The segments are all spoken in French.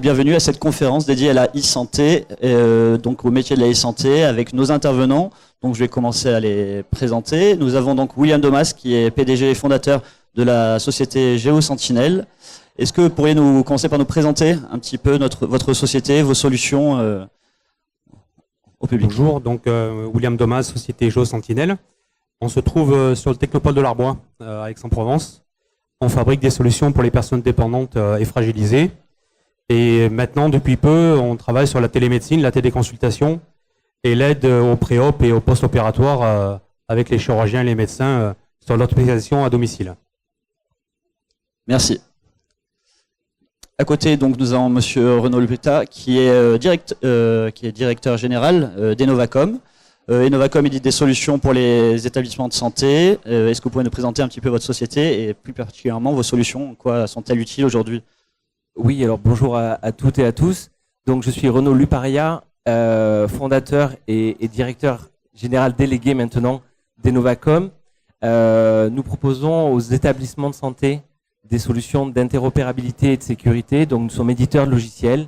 Bienvenue à cette conférence dédiée à la e-santé, donc au métier de la e-santé avec nos intervenants. Donc je vais commencer à les présenter. Nous avons donc William Domas qui est PDG et fondateur de la société GeoSentinel. Est-ce que vous pourriez nous commencer par nous présenter un petit peu votre société, vos solutions au public? Bonjour, donc William Domas, société GeoSentinel. On se trouve sur le Technopole de l'Arbois à Aix-en-Provence. On fabrique des solutions pour les personnes dépendantes et fragilisées. Et maintenant, depuis peu, on travaille sur la télémédecine, la téléconsultation et l'aide au pré-op et au post-opératoire avec les chirurgiens et les médecins sur l'hospitalisation à domicile. Merci. À côté, donc, nous avons Monsieur Renaud Lupeta, qui est directeur général d'Enovacom. Enovacom édite des solutions pour les établissements de santé. Est-ce que vous pouvez nous présenter un petit peu votre société et plus particulièrement vos solutions? En quoi sont-elles utiles aujourd'hui? Oui, alors bonjour à toutes et à tous. Donc je suis Renaud Luparia, fondateur et directeur général délégué maintenant d'Enovacom. Nous proposons aux établissements de santé des solutions d'interopérabilité et de sécurité. Donc nous sommes éditeurs de logiciels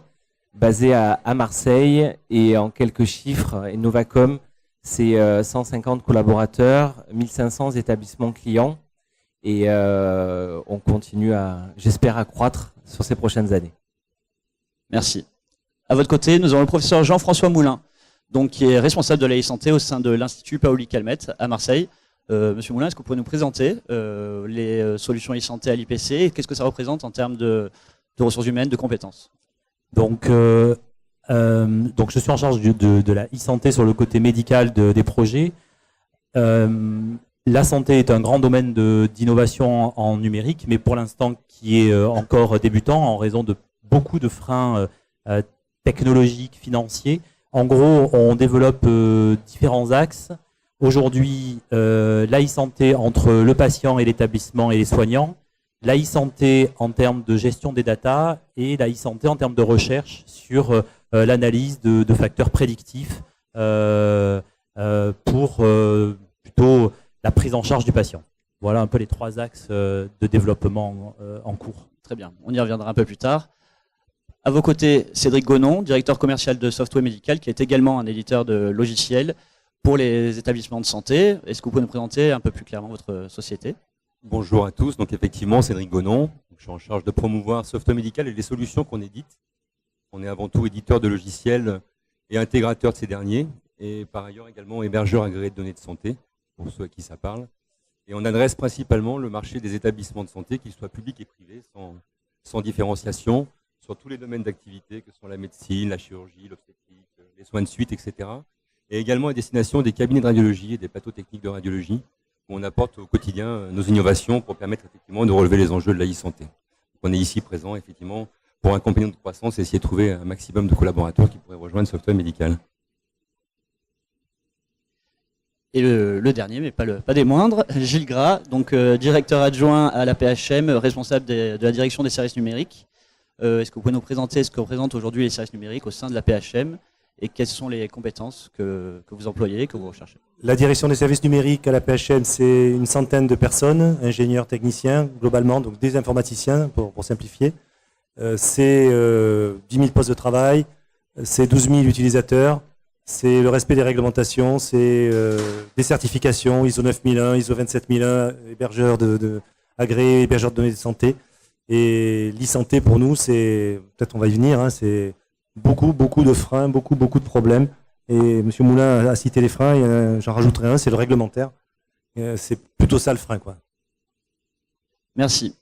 basés à Marseille et en quelques chiffres, Enovacom, c'est 150 collaborateurs, 1500 établissements clients et on continue j'espère, à croître sur ces prochaines années. Merci. À votre côté, nous avons le professeur Jean-François Moulin, donc, qui est responsable de la e-santé au sein de l'Institut Paoli Calmette à Marseille. Monsieur Moulin, est-ce que vous pouvez nous présenter les solutions e-santé à l'IPC et qu'est-ce que ça représente en termes de ressources humaines, de compétences? Donc je suis en charge de la e-santé sur le côté médical des projets. La santé est un grand domaine d'innovation en numérique, mais pour l'instant qui est encore débutant en raison de beaucoup de freins technologiques, financiers. En gros, on développe différents axes. Aujourd'hui, la e-santé entre le patient et l'établissement et les soignants, la e-santé en termes de gestion des datas et la e-santé en termes de recherche sur l'analyse de facteurs prédictifs pour plutôt la prise en charge du patient. Voilà un peu les trois axes de développement en cours. Très bien, on y reviendra un peu plus tard. À vos côtés, Cédric Gonon, directeur commercial de Software Medical, qui est également un éditeur de logiciels pour les établissements de santé. Est-ce que vous pouvez nous présenter un peu plus clairement votre société? Bonjour à tous, donc effectivement Cédric Gonon, je suis en charge de promouvoir Software Medical et les solutions qu'on édite. On est avant tout éditeur de logiciels et intégrateur de ces derniers, et par ailleurs également hébergeur agréé de données de santé, pour ceux à qui ça parle. Et on adresse principalement le marché des établissements de santé, qu'ils soient publics et privés, sans différenciation, sur tous les domaines d'activité, que sont la médecine, la chirurgie, l'obstétrique, les soins de suite, etc. Et également à destination des cabinets de radiologie et des plateaux techniques de radiologie, où on apporte au quotidien nos innovations pour permettre effectivement de relever les enjeux de la e-santé. On est ici présent effectivement pour un compagnon de croissance et essayer de trouver un maximum de collaborateurs qui pourraient rejoindre Software Medical. Et le dernier, mais pas des moindres, Gilles Gras, donc directeur adjoint à la PHM, responsable de la direction des services numériques. Est-ce que vous pouvez nous présenter ce que représentent aujourd'hui les services numériques au sein de la PHM et quelles sont les compétences que vous employez, que vous recherchez? La direction des services numériques à la PHM, c'est une centaine de personnes, ingénieurs, techniciens, globalement, donc des informaticiens, pour simplifier. C'est 10 000 postes de travail, c'est 12 000 utilisateurs, c'est le respect des réglementations, c'est des certifications, ISO 9001, ISO 27001, hébergeurs agréés, hébergeurs de données de santé. Et l'e-santé pour nous, c'est, peut-être on va y venir, hein, c'est beaucoup de freins, beaucoup de problèmes. Et M. Moulin a cité les freins, j'en rajouterai un, c'est le réglementaire. C'est plutôt ça le frein, quoi. Merci.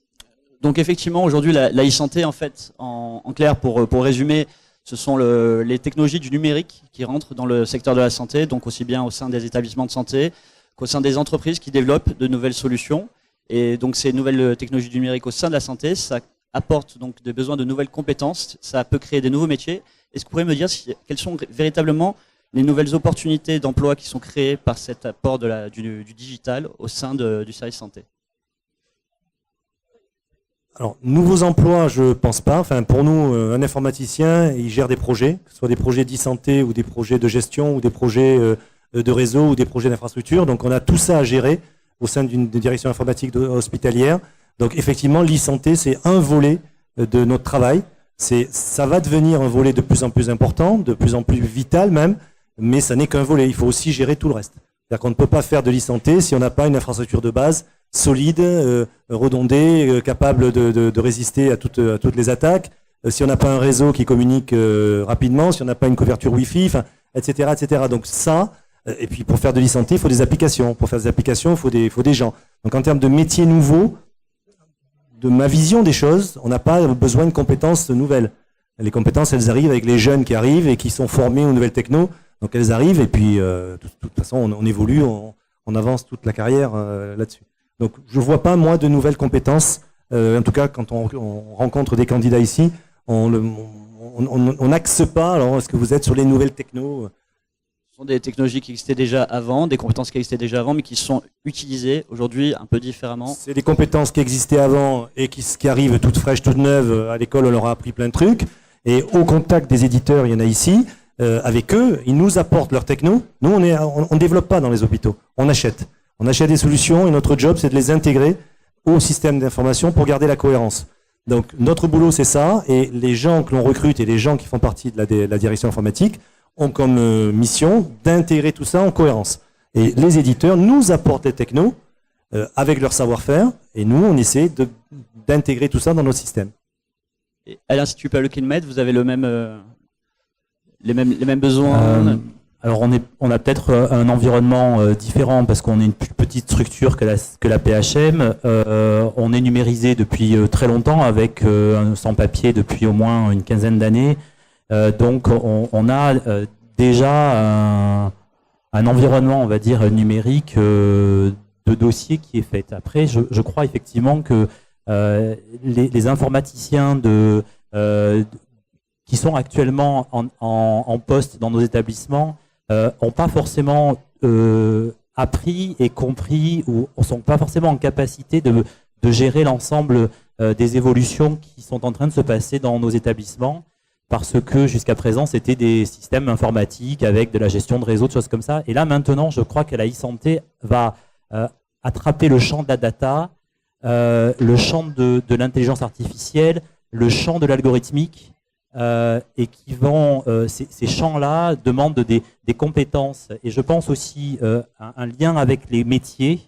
Donc effectivement, aujourd'hui, la e-santé, en fait, en clair, pour résumer, ce sont les technologies du numérique qui rentrent dans le secteur de la santé, donc aussi bien au sein des établissements de santé qu'au sein des entreprises qui développent de nouvelles solutions. Et donc ces nouvelles technologies du numérique au sein de la santé, ça apporte donc des besoins de nouvelles compétences, ça peut créer des nouveaux métiers. Est-ce que vous pourriez me dire quelles sont véritablement les nouvelles opportunités d'emploi qui sont créées par cet apport du digital au sein du service santé? Alors, nouveaux emplois, je pense pas. Enfin, pour nous, un informaticien, il gère des projets, que ce soit des projets d'e-santé ou des projets de gestion ou des projets de réseau ou des projets d'infrastructure. Donc, on a tout ça à gérer au sein d'une direction informatique hospitalière. Donc effectivement, l'e-santé, c'est un volet de notre travail. Ça va devenir un volet de plus en plus important, de plus en plus vital même, mais ça n'est qu'un volet. Il faut aussi gérer tout le reste. C'est-à-dire qu'on ne peut pas faire de l'e-santé si on n'a pas une infrastructure de base solide, redondée, capable de résister à toutes les attaques, si on n'a pas un réseau qui communique rapidement, si on n'a pas une couverture Wi-Fi, enfin, etc., etc. Donc ça, et puis pour faire de l'e-santé, il faut des applications. Pour faire des applications, il faut des gens. Donc en termes de métiers nouveaux, de ma vision des choses, on n'a pas besoin de compétences nouvelles. Les compétences, elles arrivent avec les jeunes qui arrivent et qui sont formés aux nouvelles techno. Donc elles arrivent et puis de toute façon, on évolue, on avance toute la carrière là-dessus. Donc je ne vois pas, moi, de nouvelles compétences. En tout cas, quand on rencontre des candidats ici, on n'axe pas. Alors, est-ce que vous êtes sur les nouvelles techno? Ce sont des technologies qui existaient déjà avant, des compétences qui existaient déjà avant, mais qui sont utilisées aujourd'hui un peu différemment. C'est des compétences qui existaient avant et qui arrivent toutes fraîches, toutes neuves. À l'école, on leur a appris plein de trucs. Et au contact des éditeurs, il y en a ici. Avec eux, ils nous apportent leur techno. Nous, on ne développe pas dans les hôpitaux. On achète. On achète des solutions et notre job, c'est de les intégrer au système d'information pour garder la cohérence. Donc, notre boulot, c'est ça. Et les gens que l'on recrute et les gens qui font partie de la direction informatique ont comme mission d'intégrer tout ça en cohérence. Et les éditeurs nous apportent les technos avec leur savoir-faire. Et nous, on essaie d'intégrer tout ça dans nos systèmes. Et à l'Institut Pablo Kilmed, vous avez les mêmes besoins Alors on a peut-être un environnement différent parce qu'on est une plus petite structure que la PHM. On est numérisé depuis très longtemps avec un sans-papier depuis au moins une quinzaine d'années. Donc on a déjà un environnement, on va dire, numérique de dossier qui est fait. Après, je crois effectivement que les informaticiens qui sont actuellement en poste dans nos établissements n'ont pas forcément appris et compris ou ne sont pas forcément en capacité de gérer l'ensemble des évolutions qui sont en train de se passer dans nos établissements parce que jusqu'à présent c'était des systèmes informatiques avec de la gestion de réseau, de choses comme ça. Et là maintenant je crois que la e-santé va attraper le champ de la data, le champ de l'intelligence artificielle, le champ de l'algorithmique. Et qui vont ces champs-là demandent des compétences et je pense aussi un lien avec les métiers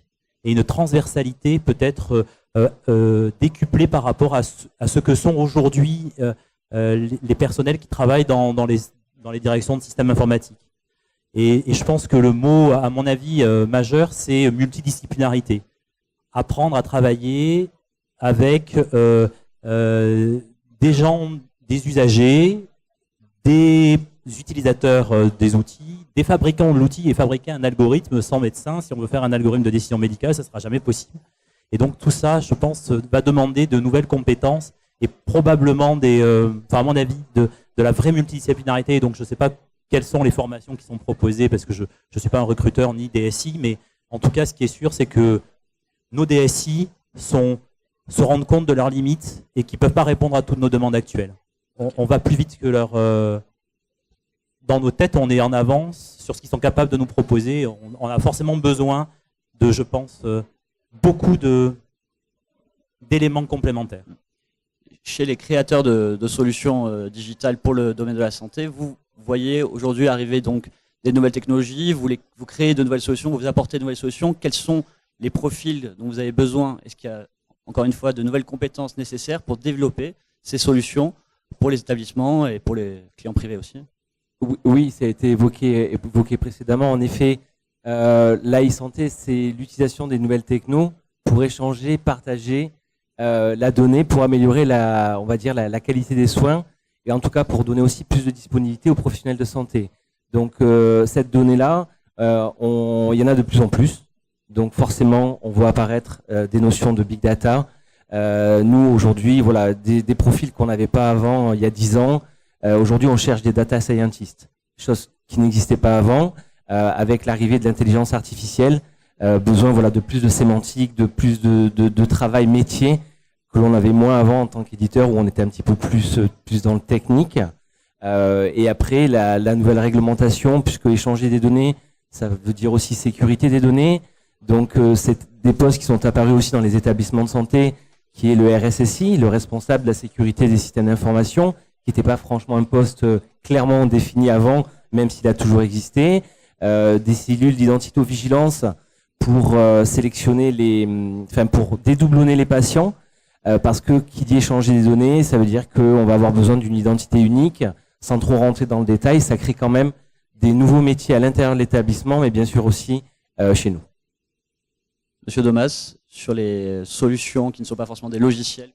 et une transversalité peut-être décuplée par rapport à ce que sont aujourd'hui les personnels qui travaillent dans les directions de systèmes informatiques. Et je pense que le mot, à mon avis, majeur, c'est multidisciplinarité. Apprendre à travailler avec des gens, des usagers, des utilisateurs des outils, des fabricants de l'outil et fabriquer un algorithme sans médecin. Si on veut faire un algorithme de décision médicale, ça ne sera jamais possible. Et donc tout ça, je pense, va demander de nouvelles compétences et probablement à mon avis, de la vraie multidisciplinarité. Donc je ne sais pas quelles sont les formations qui sont proposées parce que je ne suis pas un recruteur ni DSI, mais en tout cas, ce qui est sûr, c'est que nos DSI se rendent compte de leurs limites et qu'ils ne peuvent pas répondre à toutes nos demandes actuelles. On va plus vite que dans nos têtes, on est en avance sur ce qu'ils sont capables de nous proposer. On a forcément besoin de, je pense, beaucoup d'éléments complémentaires. Chez les créateurs de solutions digitales pour le domaine de la santé, vous voyez aujourd'hui arriver donc des nouvelles technologies, vous créez de nouvelles solutions, vous apportez de nouvelles solutions. Quels sont les profils dont vous avez besoin? Est-ce qu'il y a encore une fois de nouvelles compétences nécessaires pour développer ces solutions pour les établissements et pour les clients privés aussi? Oui, ça a été évoqué précédemment. En effet, la e-santé, c'est l'utilisation des nouvelles technos pour échanger, partager la donnée, pour améliorer on va dire la qualité des soins et en tout cas pour donner aussi plus de disponibilité aux professionnels de santé. Donc cette donnée-là, il y en a de plus en plus. Donc forcément, on voit apparaître des notions de big data. Nous, aujourd'hui, voilà, des profils qu'on n'avait pas avant, il y a 10 ans. Aujourd'hui, on cherche des data scientists, chose qui n'existait pas avant. Avec l'arrivée de l'intelligence artificielle, besoin de plus de sémantique, de plus de travail métier que l'on avait moins avant en tant qu'éditeur, où on était un petit peu plus dans le technique. Et après, la nouvelle réglementation, puisque échanger des données, ça veut dire aussi sécurité des données. Donc, c'est des postes qui sont apparus aussi dans les établissements de santé, qui est le RSSI, le responsable de la sécurité des systèmes d'information, qui n'était pas franchement un poste clairement défini avant, même s'il a toujours existé. Des cellules d'identito-vigilance pour sélectionner pour dédoublonner les patients, parce que qui dit échanger des données, ça veut dire qu'on va avoir besoin d'une identité unique. Sans trop rentrer dans le détail, ça crée quand même des nouveaux métiers à l'intérieur de l'établissement, mais bien sûr aussi chez nous. Monsieur Domas, sur les solutions qui ne sont pas forcément des logiciels.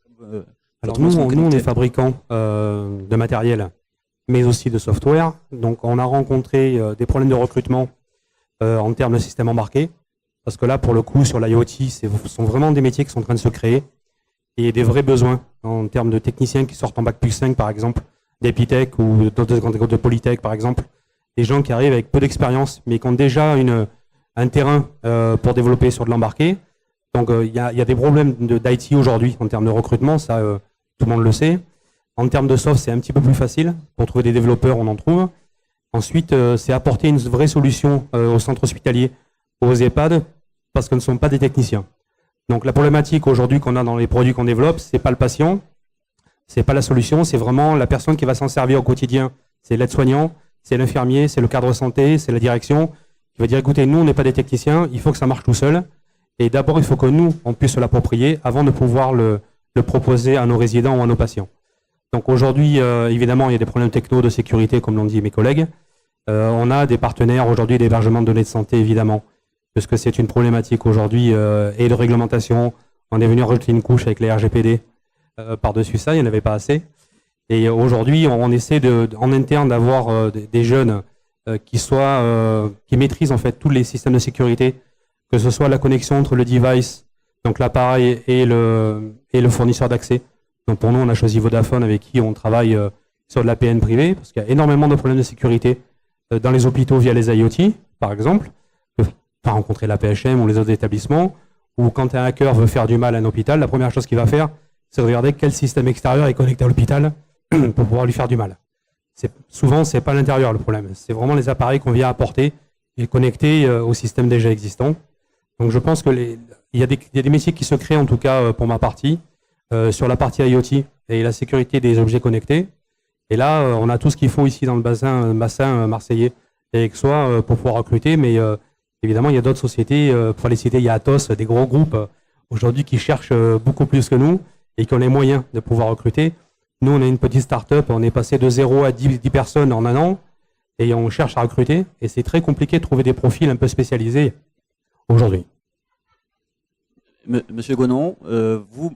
Alors nous, on est fabricants de matériel, mais aussi de software. Donc on a rencontré des problèmes de recrutement en termes de système embarqué, parce que là, pour le coup, sur l'IoT, ce sont vraiment des métiers qui sont en train de se créer, et des vrais besoins en termes de techniciens qui sortent en bac plus 5, par exemple, d'Epitech ou de Polytech, par exemple, des gens qui arrivent avec peu d'expérience, mais qui ont déjà un terrain pour développer sur de l'embarqué. Donc il y a des problèmes d'IT aujourd'hui en termes de recrutement, ça tout le monde le sait. En termes de soft, c'est un petit peu plus facile. Pour trouver des développeurs, on en trouve. Ensuite, c'est apporter une vraie solution aux centres hospitaliers, aux EHPAD, parce que ce ne sont pas des techniciens. Donc la problématique aujourd'hui qu'on a dans les produits qu'on développe, c'est pas le patient, c'est pas la solution, c'est vraiment la personne qui va s'en servir au quotidien. C'est l'aide-soignant, c'est l'infirmier, c'est le cadre santé, c'est la direction, qui va dire écoutez, nous on n'est pas des techniciens, il faut que ça marche tout seul. Et d'abord, il faut que nous, on puisse l'approprier avant de pouvoir le proposer à nos résidents ou à nos patients. Donc aujourd'hui, évidemment, il y a des problèmes techno de sécurité, comme l'ont dit mes collègues. On a des partenaires aujourd'hui d'hébergement de données de santé, évidemment, parce que c'est une problématique aujourd'hui et de réglementation. On est venu rajouter une couche avec les RGPD par-dessus ça, il n'y en avait pas assez. Et aujourd'hui, on essaie en interne d'avoir des jeunes qui maîtrisent en fait tous les systèmes de sécurité, que ce soit la connexion entre le device, donc l'appareil et le fournisseur d'accès. Donc pour nous, on a choisi Vodafone avec qui on travaille sur de l'APN privé, parce qu'il y a énormément de problèmes de sécurité dans les hôpitaux via les IoT, par exemple, pas rencontrer la PHM ou les autres établissements, ou quand un hacker veut faire du mal à un hôpital, la première chose qu'il va faire, c'est regarder quel système extérieur est connecté à l'hôpital pour pouvoir lui faire du mal. Souvent, c'est pas l'intérieur le problème, c'est vraiment les appareils qu'on vient apporter et connecter au système déjà existant. Donc je pense qu'il y a des métiers qui se créent, en tout cas pour ma partie, sur la partie IoT et la sécurité des objets connectés. Et là, on a tout ce qu'il faut ici dans le bassin marseillais et que soit pour pouvoir recruter, mais évidemment, il y a d'autres sociétés, pour les citer, il y a Atos, des gros groupes aujourd'hui qui cherchent beaucoup plus que nous et qui ont les moyens de pouvoir recruter. Nous, on est une petite start-up, on est passé de 0 à 10 personnes en un an et on cherche à recruter. Et c'est très compliqué de trouver des profils un peu spécialisés aujourd'hui. Monsieur Gonon,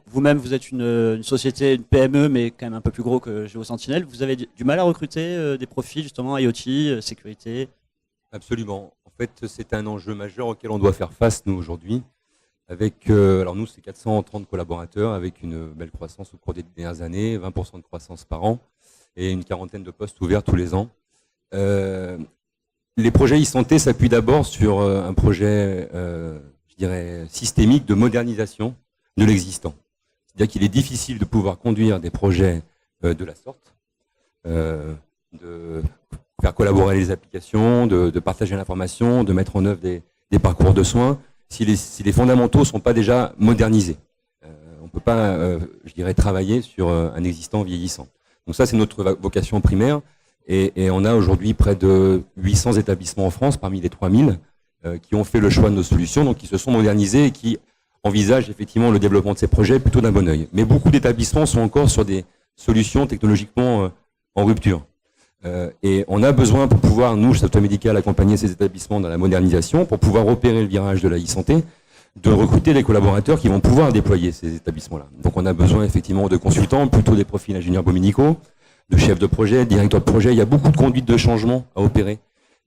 vous-même, vous êtes une société, une PME, mais quand même un peu plus gros que GeoSentinel. Vous avez du mal à recruter des profils, justement, IoT, sécurité? Absolument. En fait, c'est un enjeu majeur auquel on doit faire face, nous, aujourd'hui. Alors nous, c'est 430 collaborateurs, avec une belle croissance au cours des dernières années, 20% de croissance par an, et une quarantaine de postes ouverts tous les ans. Les projets e-santé s'appuient d'abord sur un projet, je dirais, systémique de modernisation de l'existant. C'est-à-dire qu'il est difficile de pouvoir conduire des projets de la sorte, de faire collaborer les applications, de partager l'information, de mettre en œuvre des parcours de soins, si les fondamentaux ne sont pas déjà modernisés. On ne peut pas, je dirais, travailler sur un existant vieillissant. Donc ça, c'est notre vocation primaire. Et on a aujourd'hui près de 800 établissements en France, parmi les 3000, qui ont fait le choix de nos solutions, donc qui se sont modernisés et qui envisagent effectivement le développement de ces projets plutôt d'un bon œil. Mais beaucoup d'établissements sont encore sur des solutions technologiquement en rupture. Et on a besoin, pour pouvoir, nous, chez Software Médical, accompagner ces établissements dans la modernisation, pour pouvoir opérer le virage de la e-santé, de recruter les collaborateurs qui vont pouvoir déployer ces établissements-là. Donc on a besoin effectivement de consultants, plutôt des profils ingénieurs biomédicaux, de chefs de projet, directeurs de projet. Il y a beaucoup de conduites de changement à opérer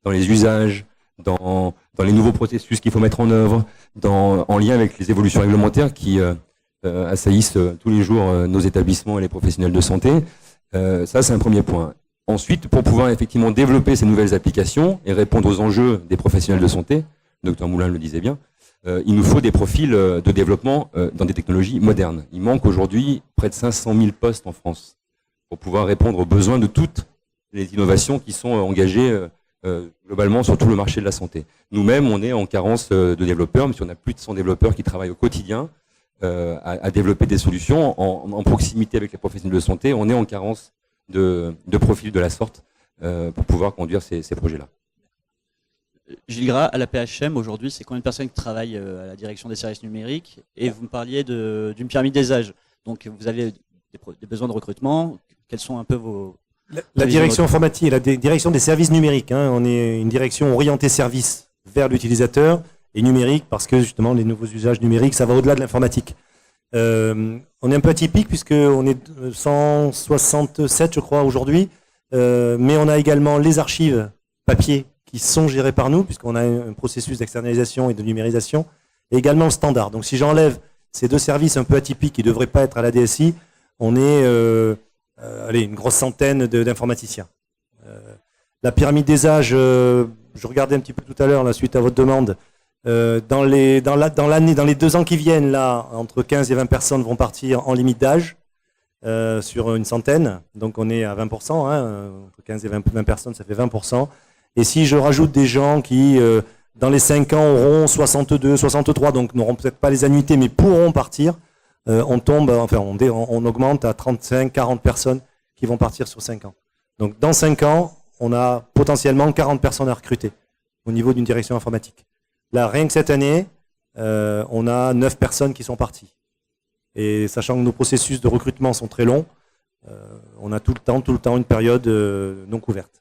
dans les usages, dans les nouveaux processus qu'il faut mettre en œuvre, en lien avec les évolutions réglementaires qui assaillissent tous les jours nos établissements et les professionnels de santé. Ça, c'est un premier point. Ensuite, pour pouvoir effectivement développer ces nouvelles applications et répondre aux enjeux des professionnels de santé, le docteur Moulin le disait bien, il nous faut des profils de développement dans des technologies modernes. Il manque aujourd'hui près de 500 000 postes en France pour pouvoir répondre aux besoins de toutes les innovations qui sont engagées globalement sur tout le marché de la santé. Nous-mêmes, on est en carence de développeurs, mais si on a plus de 100 développeurs qui travaillent au quotidien à développer des solutions en proximité avec les professionnels de santé, on est en carence de profils de la sorte pour pouvoir conduire ces projets-là. Gilles Gras, à la PHM, aujourd'hui, c'est combien de personnes qui travaillent à la direction des services numériques? Et vous me parliez d'une pyramide des âges. Donc, vous avez des besoins de recrutement. Quels sont un peu vos... La direction informatique et la direction des services numériques. Hein, on est une direction orientée service vers l'utilisateur et numérique parce que justement, les nouveaux usages numériques, ça va au-delà de l'informatique. On est un peu atypique puisqu'on est 167, je crois, aujourd'hui. Mais on a également les archives papier qui sont gérées par nous, puisqu'on a un processus d'externalisation et de numérisation, et également le standard. Donc si j'enlève ces deux services un peu atypiques qui ne devraient pas être à la DSI, on est une grosse centaine d'informaticiens. La pyramide des âges, je regardais un petit peu tout à l'heure, suite à votre demande, dans les 2 ans qui viennent, là, entre 15 et 20 personnes vont partir en limite d'âge, sur une centaine, donc on est à 20%, entre 15 et 20 personnes, ça fait 20%. Et si je rajoute des gens qui, dans les 5 ans, auront 62, 63, donc n'auront peut-être pas les annuités, mais pourront partir, on augmente à 35, 40 personnes qui vont partir sur 5 ans. Donc dans 5 ans, on a potentiellement 40 personnes à recruter au niveau d'une direction informatique. Là, rien que cette année, on a 9 personnes qui sont parties. Et sachant que nos processus de recrutement sont très longs, on a tout le temps une période non couverte.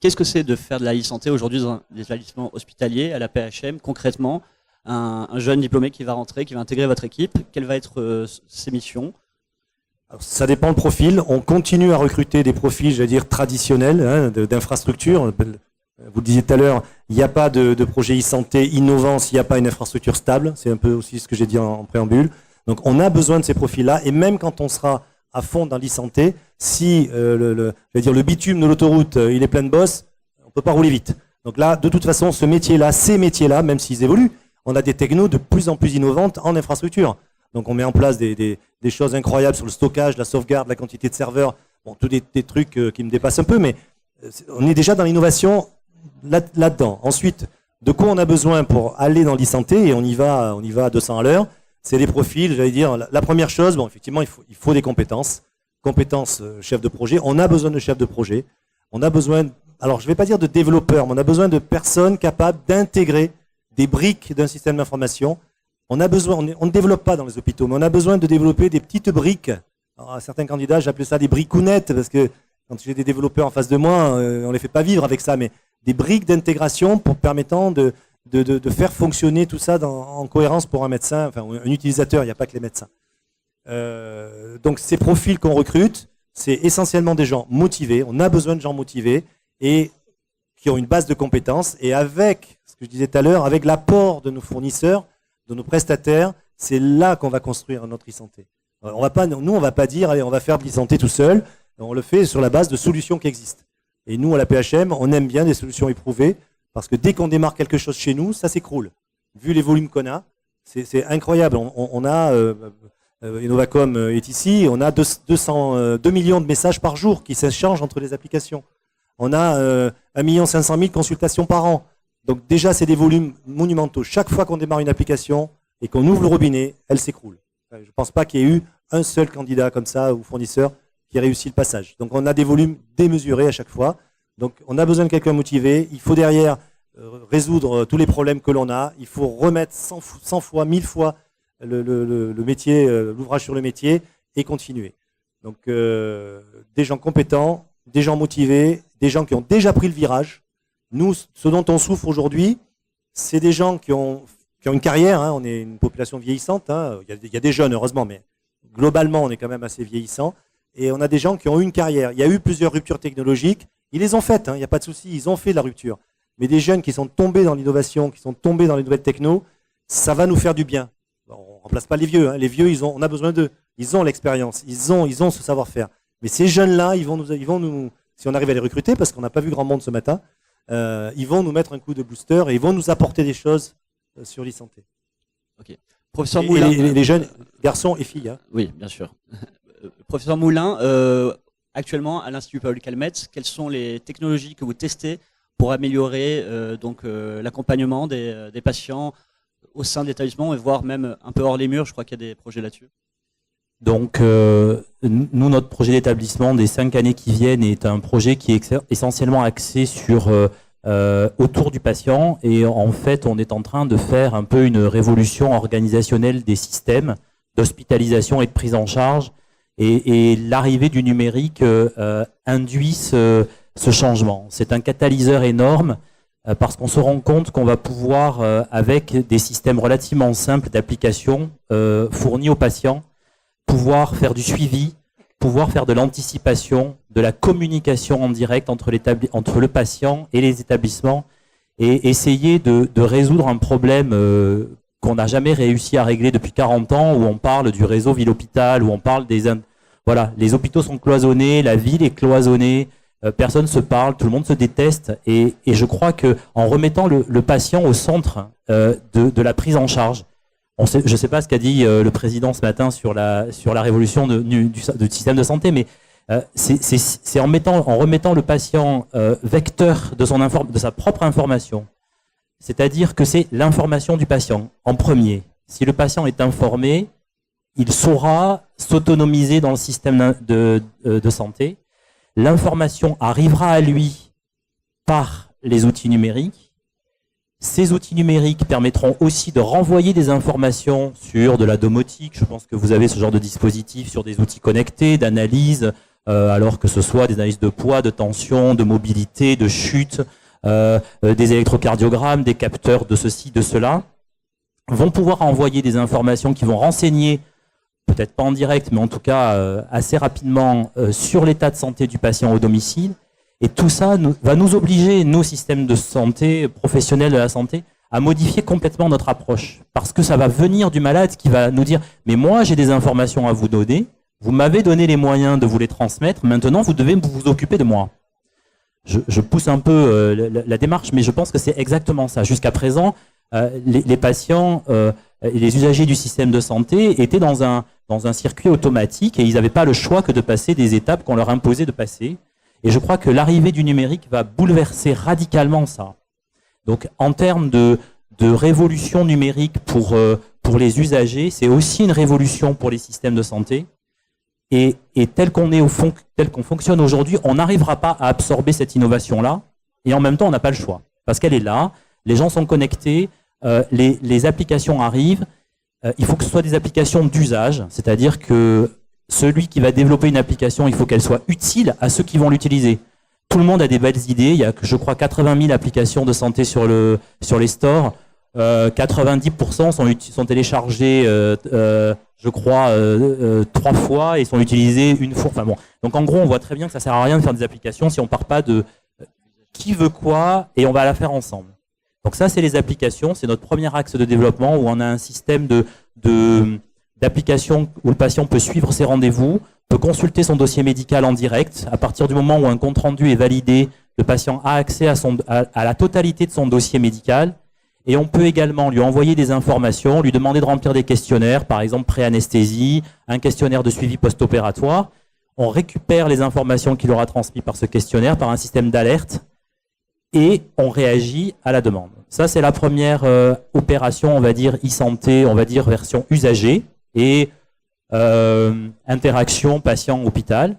Qu'est-ce que c'est de faire de la e-santé aujourd'hui dans des établissements hospitaliers, à la PHM, concrètement, un jeune diplômé qui va rentrer, qui va intégrer votre équipe, quelles vont être ses missions? Alors, ça dépend le profil. On continue à recruter des profils, j'allais dire, traditionnels, d'infrastructures. Vous le disiez tout à l'heure, il n'y a pas de projet e-santé innovant s'il n'y a pas une infrastructure stable. C'est un peu aussi ce que j'ai dit en préambule. Donc on a besoin de ces profils-là. Et même quand on sera à fond dans l'e-santé, si le bitume de l'autoroute il est plein de bosses, on ne peut pas rouler vite. Donc là, de toute façon, ces métiers-là, même s'ils évoluent, on a des technos de plus en plus innovantes en infrastructure. Donc on met en place des choses incroyables sur le stockage, la sauvegarde, la quantité de serveurs, bon, tous des trucs qui me dépassent un peu, mais on est déjà dans l'innovation là-dedans. Ensuite, de quoi on a besoin pour aller dans l'e-santé, et on y va à 200 à l'heure, c'est des profils, j'allais dire, la première chose, bon, effectivement, il faut des compétences. Compétences chef de projet. On a besoin de chefs de projet. On a besoin, alors je ne vais pas dire de développeurs, mais on a besoin de personnes capables d'intégrer des briques d'un système d'information. On ne développe pas dans les hôpitaux, mais on a besoin de développer des petites briques. Alors, à certains candidats, j'appelais ça des bricounettes, parce que quand j'ai des développeurs en face de moi, on ne les fait pas vivre avec ça, mais des briques d'intégration permettant de faire fonctionner tout ça en cohérence pour un médecin, enfin un utilisateur, il n'y a pas que les médecins. Donc ces profils qu'on recrute, c'est essentiellement des gens motivés, on a besoin de gens motivés et qui ont une base de compétences, et avec, ce que je disais tout à l'heure, avec l'apport de nos fournisseurs, de nos prestataires, c'est là qu'on va construire notre e-santé. Nous, on ne va pas dire, allez, on va faire de l'e-santé tout seul, on le fait sur la base de solutions qui existent. Et nous, à la PHM, on aime bien des solutions éprouvées, parce que dès qu'on démarre quelque chose chez nous, ça s'écroule. Vu les volumes qu'on a, c'est incroyable. On a, Innovacom est ici, on a 2 millions de messages par jour qui s'échangent entre les applications. On a 1 500 000 consultations par an. Donc déjà, c'est des volumes monumentaux. Chaque fois qu'on démarre une application et qu'on ouvre le robinet, elle s'écroule. Je ne pense pas qu'il y ait eu un seul candidat comme ça ou fournisseur qui ait réussi le passage. Donc on a des volumes démesurés à chaque fois. Donc on a besoin de quelqu'un motivé. Il faut derrière résoudre tous les problèmes que l'on a. Il faut remettre 100 fois, 1000 fois le métier, l'ouvrage sur le métier et continuer. Donc des gens compétents, des gens motivés, des gens qui ont déjà pris le virage. Nous, ce dont on souffre aujourd'hui, c'est des gens qui ont une carrière. On est une population vieillissante. Il y a des jeunes, heureusement, mais globalement, on est quand même assez vieillissant. Et on a des gens qui ont eu une carrière. Il y a eu plusieurs ruptures technologiques. Ils les ont faites, il n'y a pas de souci. Ils ont fait de la rupture. Mais des jeunes qui sont tombés dans l'innovation, qui sont tombés dans les nouvelles technos, ça va nous faire du bien. On ne remplace pas les vieux. Les vieux, on a besoin d'eux. Ils ont l'expérience. Ils ont ce savoir-faire. Mais ces jeunes-là, ils vont nous, si on arrive à les recruter, parce qu'on n'a pas vu grand monde ce matin, ils vont nous mettre un coup de booster et ils vont nous apporter des choses sur l'e-santé. Ok. Professeur Moulin. Les jeunes garçons et filles. Oui, bien sûr. Professeur Moulin, actuellement à l'Institut Paul Calmette, quelles sont les technologies que vous testez pour améliorer l'accompagnement des patients au sein de l'établissement et voire même un peu hors les murs? Je crois qu'il y a des projets là-dessus. Donc, nous, notre projet d'établissement des 5 années qui viennent est un projet qui est essentiellement axé sur autour du patient. Et en fait, on est en train de faire un peu une révolution organisationnelle des systèmes d'hospitalisation et de prise en charge. Et l'arrivée du numérique induit ce changement. C'est un catalyseur énorme parce qu'on se rend compte qu'on va pouvoir, avec des systèmes relativement simples d'application fournis aux patients, pouvoir faire du suivi, pouvoir faire de l'anticipation, de la communication en direct entre le patient et les établissements et essayer de résoudre un problème qu'on n'a jamais réussi à régler depuis 40 ans, où on parle du réseau ville-hôpital, où on parle voilà, les hôpitaux sont cloisonnés, la ville est cloisonnée, personne se parle, tout le monde se déteste, et je crois que en remettant le patient au centre de la prise en charge, je ne sais pas ce qu'a dit le président ce matin sur la révolution du système de santé, mais c'est en remettant le patient vecteur de sa propre information. C'est-à-dire que c'est l'information du patient en premier. Si le patient est informé, il saura s'autonomiser dans le système de santé. L'information arrivera à lui par les outils numériques. Ces outils numériques permettront aussi de renvoyer des informations sur de la domotique. Je pense que vous avez ce genre de dispositif sur des outils connectés, d'analyse, alors que ce soit des analyses de poids, de tension, de mobilité, de chute, des électrocardiogrammes, des capteurs de ceci, de cela, vont pouvoir envoyer des informations qui vont renseigner, peut-être pas en direct, mais en tout cas assez rapidement, sur l'état de santé du patient au domicile. Et tout ça va nous obliger, nos systèmes de santé, professionnels de la santé, à modifier complètement notre approche. Parce que ça va venir du malade qui va nous dire « Mais moi, j'ai des informations à vous donner, vous m'avez donné les moyens de vous les transmettre, maintenant vous devez vous occuper de moi. » Je pousse un peu la démarche, mais je pense que c'est exactement ça. Jusqu'à présent, les patients et les usagers du système de santé étaient dans un circuit automatique et ils n'avaient pas le choix que de passer des étapes qu'on leur imposait de passer. Et je crois que l'arrivée du numérique va bouleverser radicalement ça. Donc en termes de révolution numérique pour les usagers, c'est aussi une révolution pour les systèmes de santé. Et tel qu'on fonctionne aujourd'hui, on n'arrivera pas à absorber cette innovation-là. Et en même temps, on n'a pas le choix. Parce qu'elle est là, les gens sont connectés, les applications arrivent. Il faut que ce soit des applications d'usage, c'est-à-dire que celui qui va développer une application, il faut qu'elle soit utile à ceux qui vont l'utiliser. Tout le monde a des belles idées. Il y a, je crois, 80 000 applications de santé sur les stores. 90% sont téléchargées, je crois, 3 fois et sont utilisées une fois. Enfin bon. Donc en gros, on voit très bien que ça sert à rien de faire des applications si on part pas de qui veut quoi et on va la faire ensemble. Donc ça, c'est les applications. C'est notre premier axe de développement où on a un système d'application où le patient peut suivre ses rendez-vous, peut consulter son dossier médical en direct. À partir du moment où un compte rendu est validé, le patient a accès à la totalité de son dossier médical. Et on peut également lui envoyer des informations, lui demander de remplir des questionnaires, par exemple pré-anesthésie, un questionnaire de suivi post-opératoire. On récupère les informations qu'il aura transmises par ce questionnaire, par un système d'alerte, et on réagit à la demande. Ça, c'est la première opération, on va dire, e-santé, on va dire version usagée, et interaction patient-hôpital.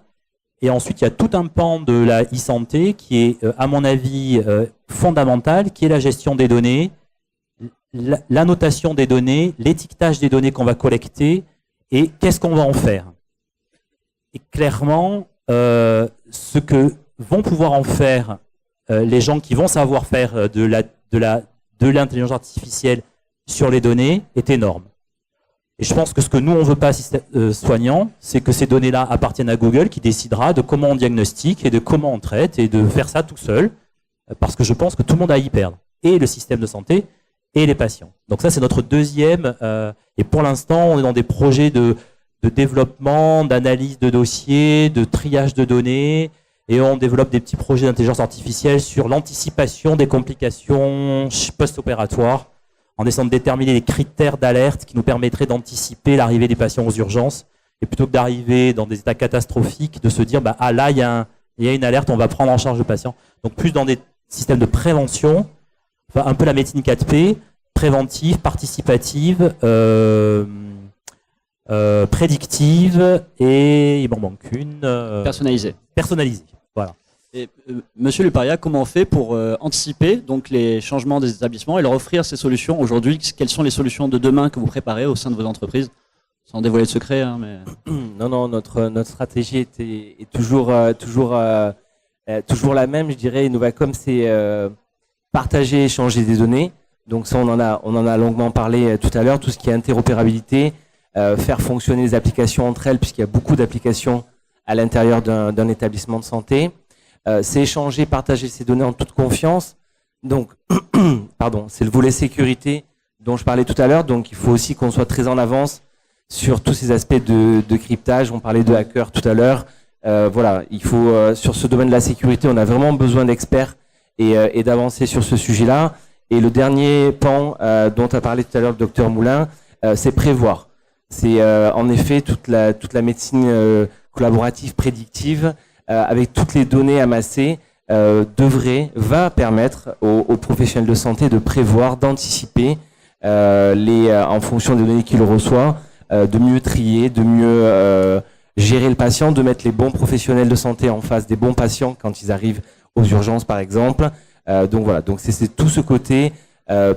Et ensuite, il y a tout un pan de la e-santé qui est, à mon avis, fondamental, qui est la gestion des données, l'annotation des données, l'étiquetage des données qu'on va collecter et qu'est-ce qu'on va en faire. Et clairement, ce que vont pouvoir en faire les gens qui vont savoir faire de l'intelligence artificielle sur les données est énorme. Et je pense que ce que nous, on ne veut pas, soignants, c'est que ces données-là appartiennent à Google qui décidera de comment on diagnostique et de comment on traite et de faire ça tout seul, parce que je pense que tout le monde a à y perdre, et le système de santé et les patients. Donc ça, c'est notre deuxième. Et pour l'instant, on est dans des projets de développement, d'analyse de dossiers, de triage de données, et on développe des petits projets d'intelligence artificielle sur l'anticipation des complications post-opératoires, en essayant de déterminer les critères d'alerte qui nous permettraient d'anticiper l'arrivée des patients aux urgences, et plutôt que d'arriver dans des états catastrophiques, de se dire bah, ah là, il y a une alerte, on va prendre en charge le patient. Donc plus dans des systèmes de prévention, enfin, un peu la médecine 4P, préventive, participative, prédictive et il m'en manque une. Personnalisé. Personnalisée. Voilà. Et, Monsieur Luparia, comment on fait pour anticiper donc les changements des établissements et leur offrir ces solutions aujourd'hui? Quelles sont les solutions de demain que vous préparez au sein de vos entreprises? Sans dévoiler de secret, hein, mais... Non, notre stratégie est toujours la même, je dirais. Novacom, c'est partager, échanger des données. Donc ça, on en a longuement parlé tout à l'heure. Tout ce qui est interopérabilité, faire fonctionner les applications entre elles, puisqu'il y a beaucoup d'applications à l'intérieur d'un établissement de santé. C'est échanger, partager ces données en toute confiance. Donc, c'est le volet sécurité dont je parlais tout à l'heure. Donc, il faut aussi qu'on soit très en avance sur tous ces aspects de cryptage. On parlait de hackers tout à l'heure. Voilà, il faut sur ce domaine de la sécurité, on a vraiment besoin d'experts et d'avancer sur ce sujet-là. Et le dernier pan dont a parlé tout à l'heure le docteur Moulin, c'est prévoir. C'est en effet toute la médecine collaborative prédictive avec toutes les données amassées va permettre aux professionnels de santé de prévoir, d'anticiper en fonction des données qu'il reçoit, de mieux trier, de mieux gérer le patient, de mettre les bons professionnels de santé en face des bons patients quand ils arrivent aux urgences par exemple. Donc voilà, donc c'est tout ce côté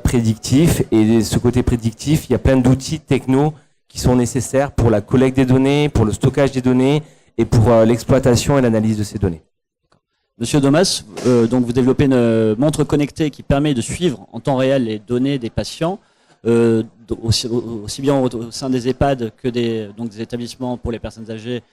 prédictif, et ce côté prédictif, il y a plein d'outils techno qui sont nécessaires pour la collecte des données, pour le stockage des données et pour l'exploitation et l'analyse de ces données. Monsieur Domas, donc vous développez une montre connectée qui permet de suivre en temps réel les données des patients, aussi bien au sein des EHPAD que des établissements pour les personnes âgées,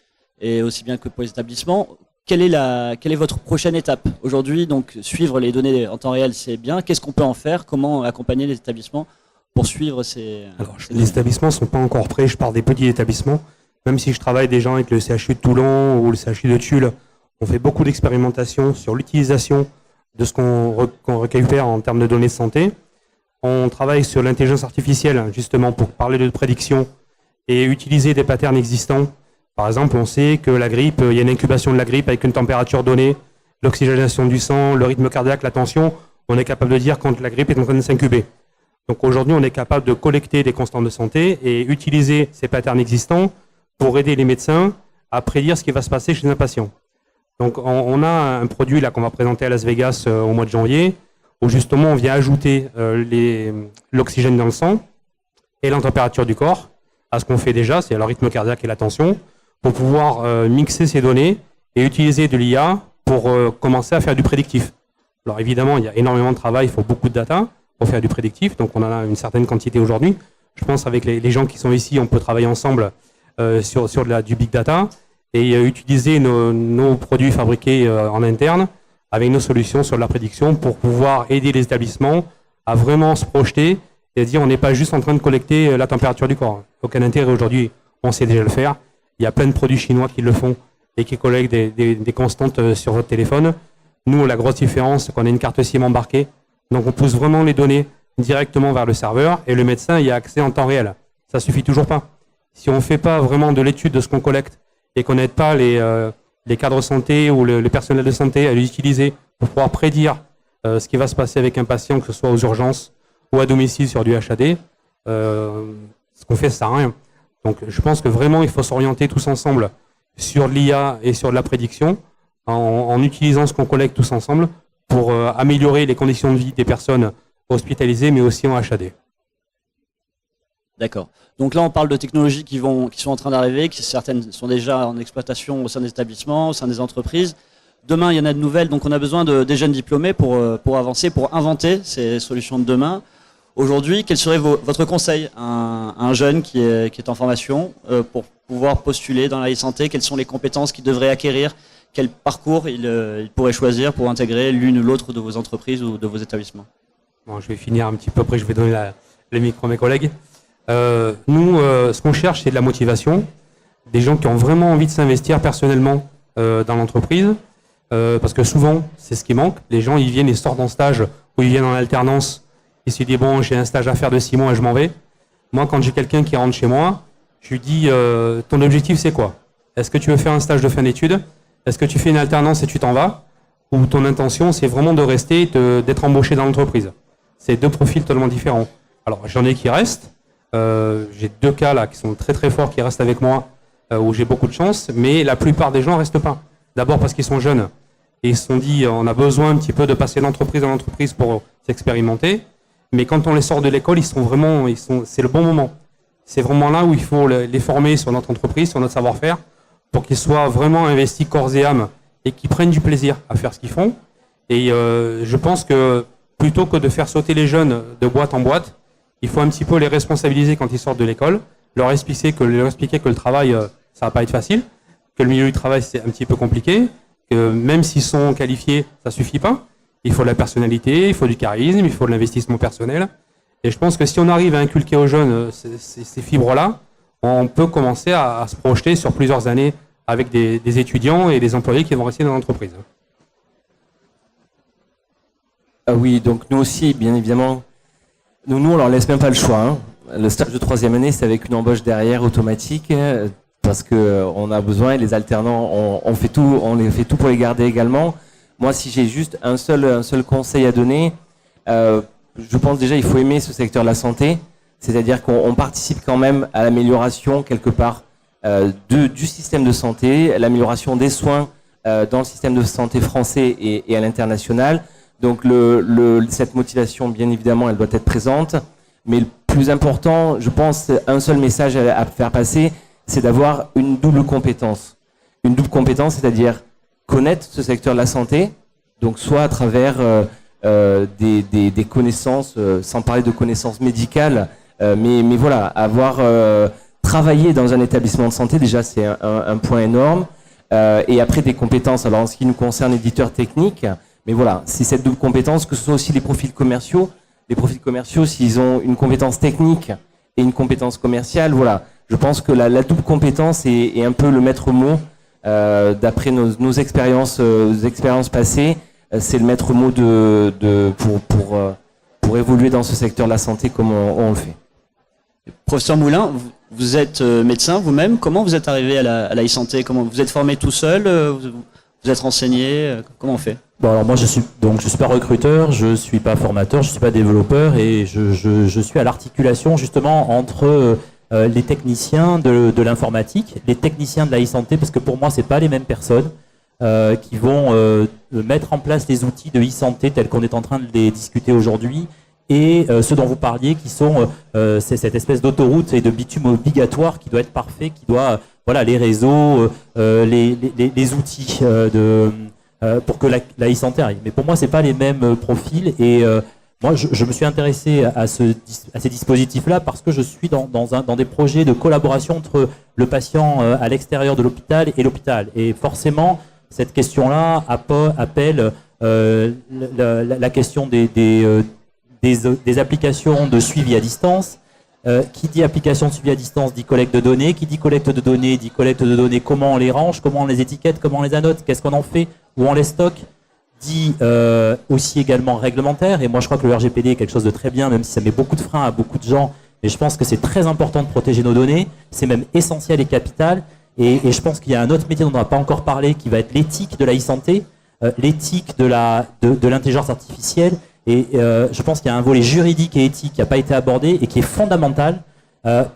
et aussi bien que pour les établissements. Quelle est votre prochaine étape aujourd'hui? Donc suivre les données en temps réel, c'est bien. Qu'est-ce qu'on peut en faire? Comment accompagner les établissements pour suivre ces... Alors, les établissements ne sont pas encore prêts. Je parle des petits établissements. Même si je travaille déjà avec le CHU de Toulon ou le CHU de Tulle, on fait beaucoup d'expérimentations sur l'utilisation de ce qu'on récupère en termes de données de santé. On travaille sur l'intelligence artificielle, justement, pour parler de prédiction et utiliser des patterns existants. Par exemple, on sait que la grippe, il y a une incubation de la grippe avec une température donnée, l'oxygénation du sang, le rythme cardiaque, la tension. On est capable de dire quand la grippe est en train de s'incuber. Donc aujourd'hui, on est capable de collecter des constantes de santé et utiliser ces patterns existants pour aider les médecins à prédire ce qui va se passer chez un patient. Donc on a un produit là qu'on va présenter à Las Vegas au mois de janvier, où justement on vient ajouter l'oxygène dans le sang et la température du corps à ce qu'on fait déjà, c'est le rythme cardiaque et la tension, pour pouvoir mixer ces données et utiliser de l'IA pour commencer à faire du prédictif. Alors évidemment, il y a énormément de travail, il faut beaucoup de data pour faire du prédictif, donc on en a une certaine quantité aujourd'hui. Je pense avec les gens qui sont ici, on peut travailler ensemble sur du big data et utiliser nos produits fabriqués en interne avec nos solutions sur la prédiction pour pouvoir aider les établissements à vraiment se projeter et dire on n'est pas juste en train de collecter la température du corps. Aucun intérêt aujourd'hui, on sait déjà le faire. Il y a plein de produits chinois qui le font et qui collectent des constantes sur votre téléphone. Nous, la grosse différence, c'est qu'on a une carte SIM embarquée. Donc on pousse vraiment les données directement vers le serveur et le médecin y a accès en temps réel. Ça suffit toujours pas. Si on ne fait pas vraiment de l'étude de ce qu'on collecte et qu'on n'aide pas les cadres de santé ou le personnel de santé à l'utiliser pour pouvoir prédire ce qui va se passer avec un patient, que ce soit aux urgences ou à domicile sur du HAD, ce qu'on fait, ça sert à rien. Donc je pense que vraiment il faut s'orienter tous ensemble sur l'IA et sur de la prédiction en utilisant ce qu'on collecte tous ensemble pour améliorer les conditions de vie des personnes hospitalisées mais aussi en HAD. D'accord. Donc là, on parle de technologies qui sont en train d'arriver, qui certaines sont déjà en exploitation au sein des établissements, au sein des entreprises. Demain, il y en a de nouvelles, donc on a besoin des jeunes diplômés pour avancer, pour inventer ces solutions de demain. Aujourd'hui, quel serait votre conseil à un jeune qui est en formation pour pouvoir postuler dans la e-santé? Quelles sont les compétences qu'il devrait acquérir? Quel parcours il pourrait choisir pour intégrer l'une ou l'autre de vos entreprises ou de vos établissements? Bon, je vais finir un petit peu, après je vais donner le micro à mes collègues. Nous, ce qu'on cherche, c'est de la motivation, des gens qui ont vraiment envie de s'investir personnellement dans l'entreprise, parce que souvent, c'est ce qui manque. Les gens, ils viennent, ils sortent en stage ou ils viennent en alternance, ils se disent bon, j'ai un stage à faire de 6 mois et je m'en vais. Moi, quand j'ai quelqu'un qui rentre chez moi, je lui dis ton objectif, c'est quoi? Est-ce que tu veux faire un stage de fin d'études? Est-ce que tu fais une alternance et tu t'en vas? Ou ton intention, c'est vraiment de rester, d'être embauché dans l'entreprise? C'est deux profils totalement différents. Alors, j'en ai qui restent. J'ai 2 cas là qui sont très très forts, qui restent avec moi, où j'ai beaucoup de chance, mais la plupart des gens restent pas. D'abord parce qu'ils sont jeunes et ils se sont dit on a besoin un petit peu de passer d'entreprise en entreprise pour s'expérimenter, mais quand on les sort de l'école, c'est le bon moment. C'est vraiment là où il faut les former sur notre entreprise, sur notre savoir-faire, pour qu'ils soient vraiment investis corps et âme et qu'ils prennent du plaisir à faire ce qu'ils font. Et je pense que plutôt que de faire sauter les jeunes de boîte en boîte, il faut un petit peu les responsabiliser quand ils sortent de l'école, leur expliquer que le travail, ça va pas être facile, que le milieu du travail, c'est un petit peu compliqué, que même s'ils sont qualifiés, ça suffit pas. Il faut de la personnalité, il faut du charisme, il faut de l'investissement personnel. Et je pense que si on arrive à inculquer aux jeunes ces fibres-là, on peut commencer à se projeter sur plusieurs années avec des étudiants et des employés qui vont rester dans l'entreprise. Ah oui, donc nous aussi, bien évidemment, nous on leur laisse même pas le choix. Hein. Le stage de 3e année, c'est avec une embauche derrière automatique, parce que on a besoin, et les alternants, on fait tout pour les garder également. Moi, si j'ai juste un seul conseil à donner, je pense déjà il faut aimer ce secteur de la santé, c'est-à-dire qu'on participe quand même à l'amélioration quelque part du système de santé, l'amélioration des soins dans le système de santé français et à l'international. Donc cette motivation, bien évidemment, elle doit être présente. Mais le plus important, je pense, un seul message à faire passer, c'est d'avoir une double compétence. Une double compétence, c'est-à-dire connaître ce secteur de la santé, donc soit à travers des connaissances, sans parler de connaissances médicales, mais voilà, avoir travaillé dans un établissement de santé, déjà c'est un point énorme. Et après des compétences, alors en ce qui nous concerne, éditeurs techniques, mais voilà, c'est cette double compétence, que ce soit aussi les profils commerciaux. Les profils commerciaux, s'ils ont une compétence technique et une compétence commerciale, voilà, je pense que la double compétence est un peu le maître mot. D'après nos expériences passées, c'est le maître mot pour évoluer dans ce secteur de la santé comme on le fait. Professeur Moulin, vous êtes médecin vous-même. Comment vous êtes arrivé à la e-santé? Comment vous êtes formé tout seul? Vous êtes renseigné? Comment on fait? Bon, alors moi je suis pas recruteur, je suis pas formateur, je suis pas développeur, et je suis à l'articulation justement entre les techniciens de l'informatique, les techniciens de la e-santé, parce que pour moi c'est pas les mêmes personnes qui vont mettre en place les outils de e-santé tels qu'on est en train de les discuter aujourd'hui, et ceux dont vous parliez qui sont c'est cette espèce d'autoroute et de bitume obligatoire qui doit être parfait, qui doit les réseaux, les outils pour que la e-santé arrive. Mais pour moi c'est pas les mêmes profils, et moi, je me suis intéressé à ces dispositifs-là parce que je suis dans des projets de collaboration entre le patient à l'extérieur de l'hôpital et l'hôpital. Et forcément, cette question-là appelle la question des applications de suivi à distance. Qui dit application de suivi à distance dit collecte de données. Qui dit collecte de données dit collecte de données. Comment on les range, comment on les étiquette, comment on les annote, qu'est-ce qu'on en fait, où on les stocke. Dit aussi également réglementaire, et moi je crois que le RGPD est quelque chose de très bien, même si ça met beaucoup de freins à beaucoup de gens, mais je pense que c'est très important de protéger nos données, c'est même essentiel et capital, et je pense qu'il y a un autre métier dont on n'a pas encore parlé, qui va être l'éthique de la e-santé, l'éthique de l'intelligence artificielle, et je pense qu'il y a un volet juridique et éthique qui n'a pas été abordé et qui est fondamental,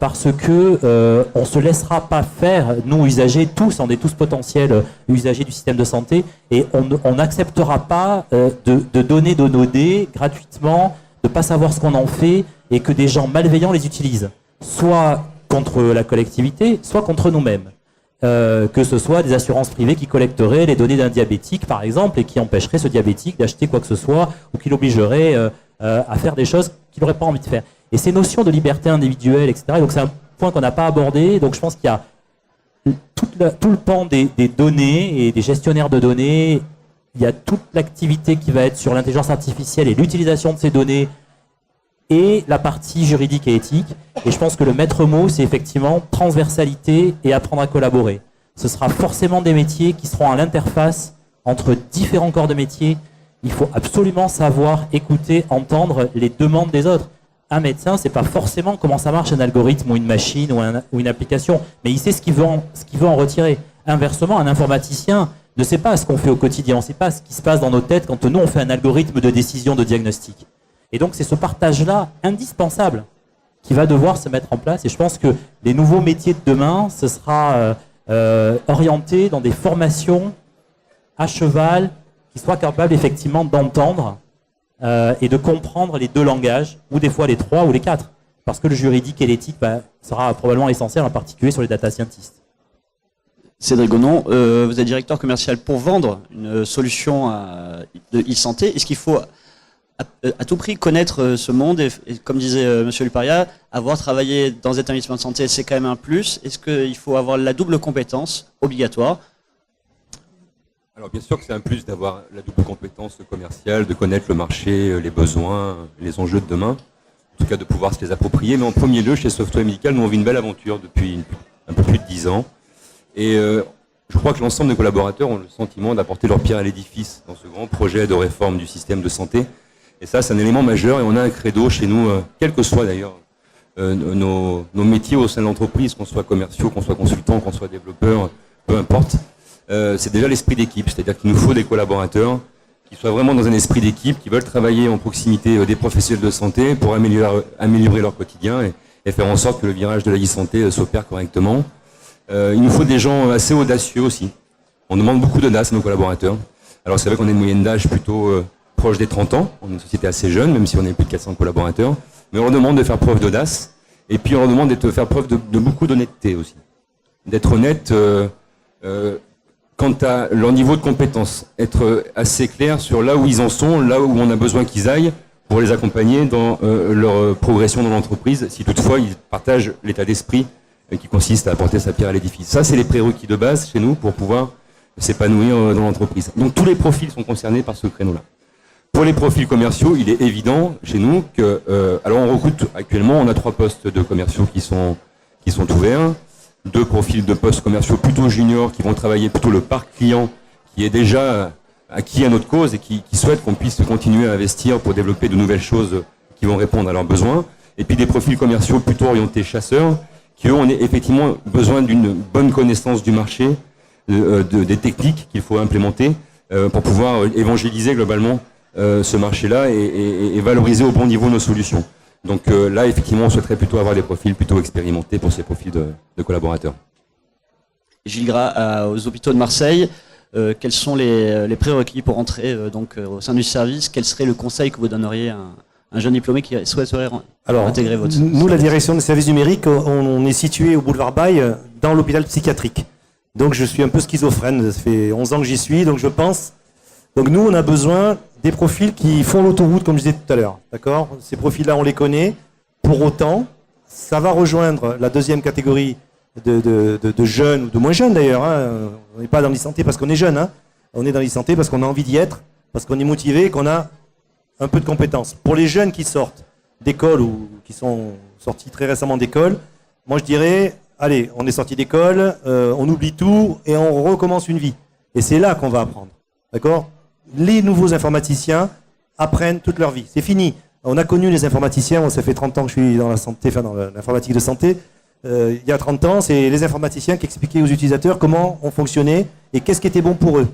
parce que on se laissera pas faire, nous usagers, tous, on est tous potentiels usagers du système de santé, et on n'acceptera pas de donner de nos données gratuitement, de pas savoir ce qu'on en fait, et que des gens malveillants les utilisent, soit contre la collectivité, soit contre nous-mêmes. Que ce soit des assurances privées qui collecteraient les données d'un diabétique, par exemple, et qui empêcheraient ce diabétique d'acheter quoi que ce soit, ou qui l'obligeraient à faire des choses qu'il n'aurait pas envie de faire. Et ces notions de liberté individuelle, etc., donc c'est un point qu'on n'a pas abordé. Donc je pense qu'il y a tout le pan des données et des gestionnaires de données. Il y a toute l'activité qui va être sur l'intelligence artificielle et l'utilisation de ces données, et la partie juridique et éthique. Et je pense que le maître mot, c'est effectivement transversalité et apprendre à collaborer. Ce sera forcément des métiers qui seront à l'interface entre différents corps de métiers. Il faut absolument savoir écouter, entendre les demandes des autres. Un médecin, c'est pas forcément comment ça marche un algorithme ou une machine ou une application, mais il sait ce qu'il veut en retirer. Inversement, un informaticien ne sait pas ce qu'on fait au quotidien, on ne sait pas ce qui se passe dans nos têtes quand nous on fait un algorithme de décision, de diagnostic. Et donc c'est ce partage-là indispensable qui va devoir se mettre en place. Et je pense que les nouveaux métiers de demain, ce sera orienté dans des formations à cheval qui soient capables effectivement d'entendre et de comprendre les deux langages, ou des fois les trois ou les quatre. Parce que le juridique et l'éthique sera probablement essentiel, en particulier sur les data scientists. Cédric Gonon, vous êtes directeur commercial pour vendre une solution de e-santé. Est-ce qu'il faut à tout prix connaître ce monde et comme disait Monsieur Luparia, avoir travaillé dans un établissement de santé, c'est quand même un plus. Est-ce qu'il faut avoir la double compétence obligatoire? Alors bien sûr que c'est un plus d'avoir la double compétence commerciale, de connaître le marché, les besoins, les enjeux de demain, en tout cas de pouvoir se les approprier. Mais en premier lieu, chez Software Médical, nous on vit une belle aventure depuis un peu plus de 10 ans. Et je crois que l'ensemble des collaborateurs ont le sentiment d'apporter leur pierre à l'édifice dans ce grand projet de réforme du système de santé. Et ça, c'est un élément majeur et on a un credo chez nous, quels que soient d'ailleurs nos métiers au sein de l'entreprise, qu'on soit commerciaux, qu'on soit consultants, qu'on soit développeurs, peu importe. C'est déjà l'esprit d'équipe, c'est-à-dire qu'il nous faut des collaborateurs qui soient vraiment dans un esprit d'équipe, qui veulent travailler en proximité des professionnels de santé pour améliorer leur quotidien et faire en sorte que le virage de la e-santé s'opère correctement. Il nous faut des gens assez audacieux aussi. On demande beaucoup d'audace à nos collaborateurs. Alors c'est vrai qu'on a une moyenne d'âge plutôt proche des 30 ans. On est une société assez jeune, même si on est plus de 400 collaborateurs. Mais on leur demande de faire preuve d'audace. Et puis on leur demande de faire preuve de beaucoup d'honnêteté aussi. D'être honnête quant à leur niveau de compétence. Être assez clair sur là où ils en sont, là où on a besoin qu'ils aillent pour les accompagner dans leur progression dans l'entreprise, si toutefois ils partagent l'état d'esprit qui consiste à apporter sa pierre à l'édifice. Ça, c'est les prérequis de base chez nous pour pouvoir s'épanouir dans l'entreprise. Donc tous les profils sont concernés par ce créneau-là. Pour les profils commerciaux, il est évident chez nous que, alors on recrute actuellement, on a 3 postes de commerciaux qui sont ouverts, 2 profils de postes commerciaux plutôt juniors qui vont travailler plutôt le parc client qui est déjà acquis à notre cause et qui souhaite qu'on puisse continuer à investir pour développer de nouvelles choses qui vont répondre à leurs besoins. Et puis des profils commerciaux plutôt orientés chasseurs qui eux ont effectivement besoin d'une bonne connaissance du marché, des techniques qu'il faut implémenter pour pouvoir évangéliser globalement ce marché-là et valoriser au bon niveau nos solutions. Donc là, effectivement, on souhaiterait plutôt avoir des profils plutôt expérimentés pour ces profils de collaborateurs. Gilles Gras, aux hôpitaux de Marseille, quels sont les prérequis pour entrer au sein du service? Quel serait le conseil que vous donneriez à un jeune diplômé qui souhaiterait intégrer votre service? Nous, la direction des services numériques, on est situé au boulevard Baye, dans l'hôpital psychiatrique. Donc je suis un peu schizophrène, ça fait 11 ans que j'y suis, donc je pense... Donc nous, on a besoin des profils qui font l'autoroute, comme je disais tout à l'heure. D'accord ? Ces profils-là, on les connaît. Pour autant, ça va rejoindre la deuxième catégorie de jeunes, ou de moins jeunes d'ailleurs. Hein. On n'est pas dans l'e-santé parce qu'on est jeune. Hein. On est dans l'e-santé parce qu'on a envie d'y être, parce qu'on est motivé et qu'on a un peu de compétences. Pour les jeunes qui sortent d'école ou qui sont sortis très récemment d'école, moi je dirais, allez, on est sorti d'école, on oublie tout et on recommence une vie. Et c'est là qu'on va apprendre. D'accord ? Les nouveaux informaticiens apprennent toute leur vie. C'est fini. On a connu les informaticiens, ça fait 30 ans que je suis dans la santé, enfin dans l'informatique de santé. Il y a 30 ans, c'est les informaticiens qui expliquaient aux utilisateurs comment on fonctionnait et qu'est-ce qui était bon pour eux.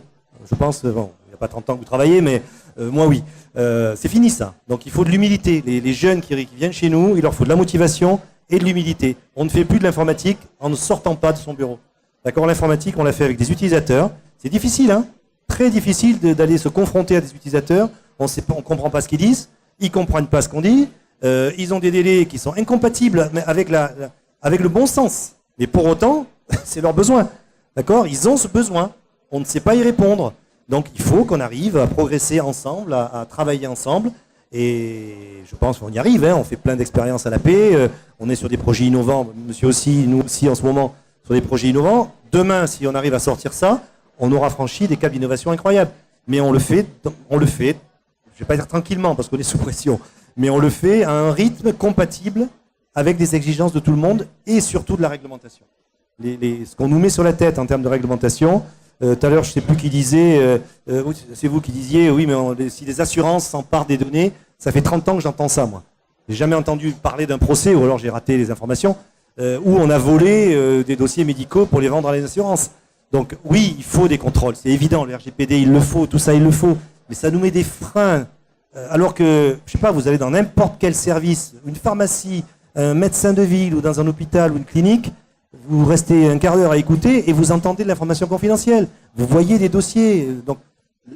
Je pense, bon, il n'y a pas 30 ans que vous travaillez, mais moi oui. C'est fini ça. Donc il faut de l'humilité. Les jeunes qui viennent chez nous, il leur faut de la motivation et de l'humilité. On ne fait plus de l'informatique en ne sortant pas de son bureau. D'accord ? L'informatique, on l'a fait avec des utilisateurs. C'est difficile, hein ? Très difficile d'aller se confronter à des utilisateurs. On ne comprend pas ce qu'ils disent. Ils ne comprennent pas ce qu'on dit. Ils ont des délais qui sont incompatibles avec le bon sens. Mais pour autant, c'est leur besoin. D'accord ? Ils ont ce besoin. On ne sait pas y répondre. Donc il faut qu'on arrive à progresser ensemble, à travailler ensemble. Et je pense qu'on y arrive. Hein. On fait plein d'expériences à la paix. On est sur des projets innovants. Monsieur aussi, nous aussi en ce moment, sur des projets innovants. Demain, si on arrive à sortir ça, on aura franchi des caps d'innovation incroyables. Mais on le fait, je ne vais pas dire tranquillement parce qu'on est sous pression, mais on le fait à un rythme compatible avec des exigences de tout le monde et surtout de la réglementation. Ce qu'on nous met sur la tête en termes de réglementation, tout à l'heure je ne sais plus qui disait, c'est vous qui disiez, oui mais si les assurances s'emparent des données, ça fait 30 ans que j'entends ça moi. J'ai jamais entendu parler d'un procès, ou alors j'ai raté les informations, où on a volé des dossiers médicaux pour les vendre à les assurances. Donc oui, il faut des contrôles, c'est évident, le RGPD il le faut, tout ça il le faut, mais ça nous met des freins. Alors que, je sais pas, vous allez dans n'importe quel service, une pharmacie, un médecin de ville ou dans un hôpital ou une clinique, vous restez un quart d'heure à écouter et vous entendez de l'information confidentielle. Vous voyez des dossiers. Donc,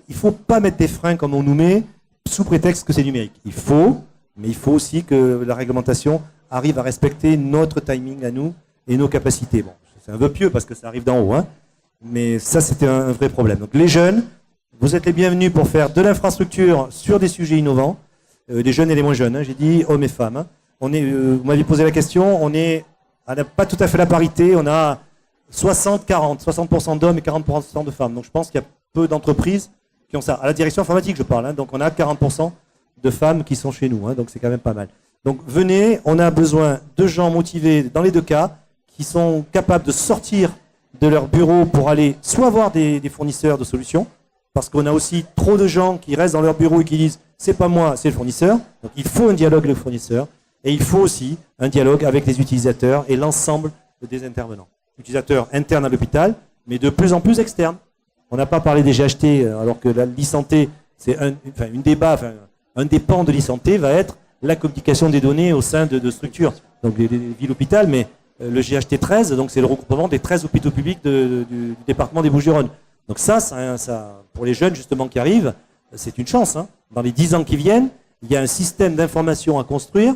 il ne faut pas mettre des freins comme on nous met sous prétexte que c'est numérique. Mais il faut aussi que la réglementation arrive à respecter notre timing à nous et nos capacités. Bon, c'est un vœu pieux parce que ça arrive d'en haut, hein, mais ça, c'était un vrai problème. Donc, les jeunes, vous êtes les bienvenus pour faire de l'infrastructure sur des sujets innovants. Les jeunes et les moins jeunes, hein, j'ai dit hommes et femmes. Hein. Vous m'avez posé la question, on n'a pas tout à fait la parité, on a 60-40, 60% d'hommes et 40% de femmes. Donc je pense qu'il y a peu d'entreprises qui ont ça. À la direction informatique, je parle, hein, donc on a 40% de femmes qui sont chez nous, hein, donc c'est quand même pas mal. Donc venez, on a besoin de gens motivés dans les deux cas, qui sont capables de sortir de leur bureau pour aller soit voir des fournisseurs de solutions, parce qu'on a aussi trop de gens qui restent dans leur bureau et qui disent « c'est pas moi, c'est le fournisseur ». Donc il faut un dialogue avec le fournisseur. Et il faut aussi un dialogue avec les utilisateurs et l'ensemble des intervenants. Utilisateurs internes à l'hôpital, mais de plus en plus externes. On n'a pas parlé des GHT, alors que la l'e-santé, c'est un des pans de l'e-santé va être la communication des données au sein de structures. Donc les villes hôpitales, mais le GHT 13, donc c'est le regroupement des 13 hôpitaux publics du département des Bouches-du-Rhône. Donc ça, pour les jeunes justement qui arrivent, c'est une chance. Hein. Dans les 10 ans qui viennent, il y a un système d'information à construire,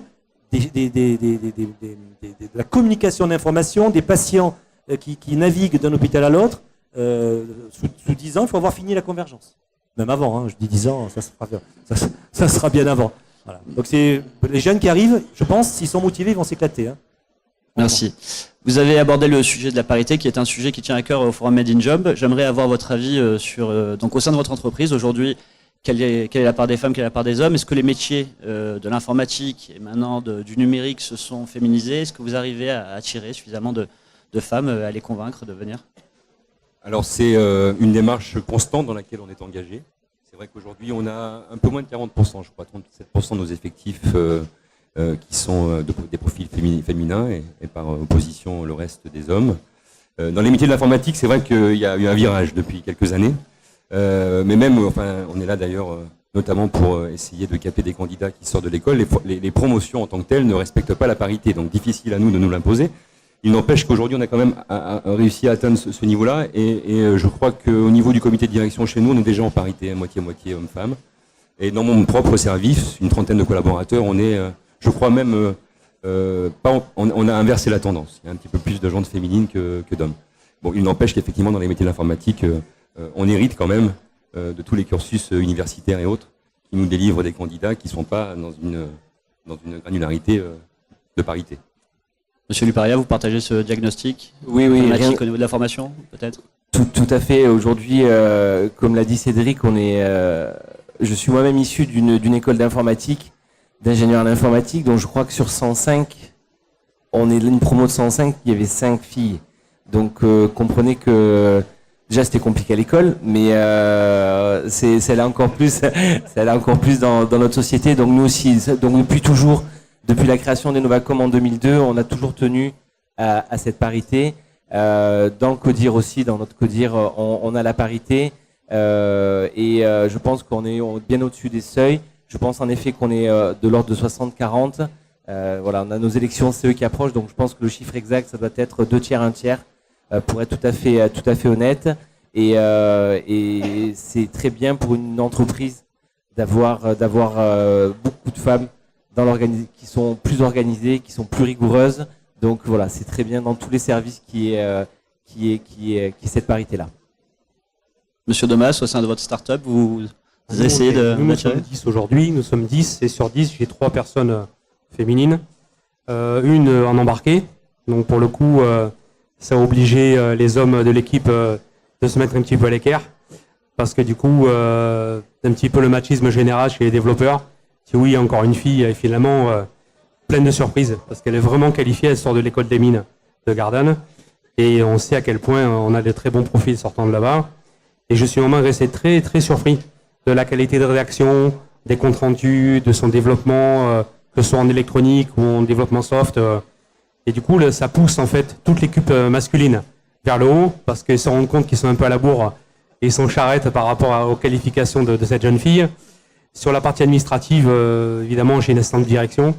de la communication d'informations, des patients qui naviguent d'un hôpital à l'autre. Sous 10 ans, il faut avoir fini la convergence. Même avant, hein, je dis 10 ans, ça sera bien avant. Voilà. Donc c'est les jeunes qui arrivent, je pense, s'ils sont motivés, ils vont s'éclater. Hein. Merci. Vous avez abordé le sujet de la parité, qui est un sujet qui tient à cœur au Forum Made in Job. J'aimerais avoir votre avis donc au sein de votre entreprise aujourd'hui. Quelle est la part des femmes, quelle est la part des hommes? Est-ce que les métiers de l'informatique et maintenant du numérique se sont féminisés? Est-ce que vous arrivez à attirer suffisamment de femmes, à les convaincre de venir? Alors c'est une démarche constante dans laquelle on est engagé. C'est vrai qu'aujourd'hui on a un peu moins de 40%, je crois 37% de nos effectifs qui sont des profils féminins et par opposition le reste des hommes. Dans les métiers de l'informatique, c'est vrai qu'il y a eu un virage depuis quelques années. Mais même, on est là d'ailleurs notamment pour essayer de capter des candidats qui sortent de l'école. Les promotions en tant que telles ne respectent pas la parité, donc difficile à nous de nous l'imposer. Il n'empêche qu'aujourd'hui on a quand même réussi à atteindre ce niveau-là et je crois qu'au niveau du comité de direction chez nous, on est déjà en parité, moitié-moitié hommes-femmes. Et dans mon propre service, une trentaine de collaborateurs, on est, je crois même, on a inversé la tendance. Il y a un petit peu plus de gens féminines que d'hommes. Bon, il n'empêche qu'effectivement dans les métiers de l'informatique, on hérite quand même de tous les cursus universitaires et autres qui nous délivrent des candidats qui ne sont pas dans une granularité de parité. Monsieur Luparia, vous partagez ce diagnostic? Oui. Au niveau de la formation, peut-être? Tout à fait. Aujourd'hui, comme l'a dit Cédric, je suis moi-même issu d'une école d'informatique, d'ingénieur en informatique, donc je crois que sur 105, on est une promo de 105, il y avait 5 filles. Donc comprenez que déjà c'était compliqué à l'école, mais c'est là encore plus, dans notre société. Donc nous aussi, donc depuis la création d'Innovacom en 2002, on a toujours tenu à cette parité. Dans le CODIR aussi, dans notre CODIR, on a la parité et je pense qu'on est bien au-dessus des seuils. Je pense en effet qu'on est de l'ordre de 60-40. Voilà, on a nos élections CE qui approchent, donc je pense que le chiffre exact, ça doit être 2 tiers, 1 tiers, pour être tout à fait honnête. Et c'est très bien pour une entreprise d'avoir beaucoup de femmes qui sont plus organisées, qui sont plus rigoureuses. Donc voilà, c'est très bien dans tous les services qui est cette parité-là. Monsieur Domas, au sein de votre start-up, vous essayez de... Nous sommes 10 aujourd'hui, nous sommes 10 et sur 10, j'ai 3 personnes féminines. Une en embarqué, donc pour le coup, ça a obligé les hommes de l'équipe de se mettre un petit peu à l'écart, parce que du coup, un petit peu le machisme général chez les développeurs. Si oui, encore une fille, et finalement, pleine de surprises, parce qu'elle est vraiment qualifiée, elle sort de l'école des mines de Gardanne, et on sait à quel point on a de très bons profils sortant de là-bas. Et je suis vraiment resté très, très surpris de la qualité de rédaction, des comptes rendus, de son développement, que ce soit en électronique ou en développement soft. Et du coup, ça pousse en fait toute l'équipe masculine vers le haut, parce qu'ils se rendent compte qu'ils sont un peu à la bourre et ils sont charrettes par rapport aux qualifications de cette jeune fille. Sur la partie administrative, évidemment, j'ai une assistante de direction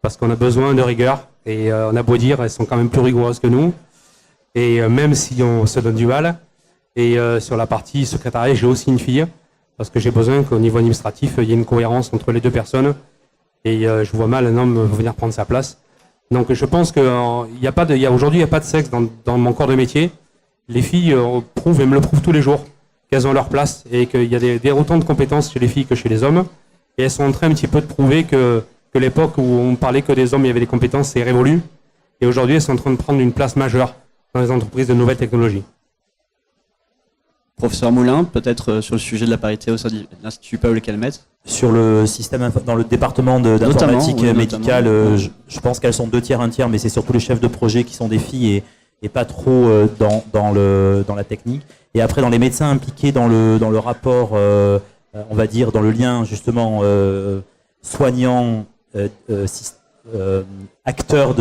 parce qu'on a besoin de rigueur. Et on a beau dire, elles sont quand même plus rigoureuses que nous. Et même si on se donne du mal. Et sur la partie secrétariat, j'ai aussi une fille, parce que j'ai besoin qu'au niveau administratif, il y ait une cohérence entre les deux personnes. Et je vois mal un homme venir prendre sa place. Donc je pense qu'aujourd'hui, il n'y a pas de sexe dans mon corps de métier. Les filles prouvent et me le prouvent tous les jours qu'elles ont leur place et qu'il y a autant de compétences chez les filles que chez les hommes. Et elles sont en train un petit peu de prouver que l'époque où on parlait que des hommes, il y avait des compétences, c'est révolu. Et aujourd'hui, elles sont en train de prendre une place majeure dans les entreprises de nouvelles technologies. Professeur Moulin, peut-être sur le sujet de la parité au sein de l'Institut Paul Calmette. Sur le système, dans le département d'informatique médicale, je pense qu'elles sont 2 tiers, 1 tiers, mais c'est surtout les chefs de projet qui sont des filles et pas trop dans la technique. Et après, dans les médecins impliqués dans le rapport, on va dire, dans le lien justement soignant, acteur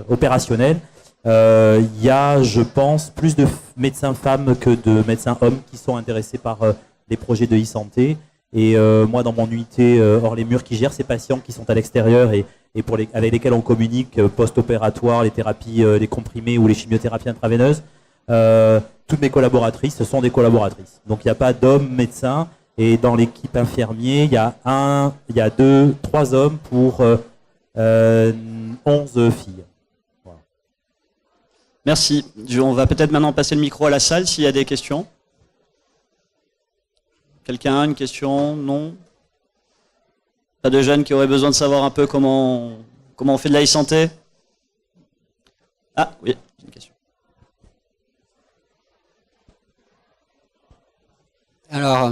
opérationnel, il y a, je pense, plus de médecins femmes que de médecins hommes qui sont intéressés par les projets de e-santé. Et moi, dans mon unité hors les murs qui gère ces patients qui sont à l'extérieur et avec lesquels on communique post-opératoire, les thérapies, les comprimés ou les chimiothérapies intraveineuses, toutes mes collaboratrices, ce sont des collaboratrices. Donc il n'y a pas d'hommes médecins. Et dans l'équipe infirmier, il y a 3 hommes pour 11 filles. Voilà. Merci. On va peut-être maintenant passer le micro à la salle s'il y a des questions. Quelqu'un, une question? Non? Pas de jeunes qui auraient besoin de savoir un peu comment on fait de la e-santé? Ah, oui, une question. Alors,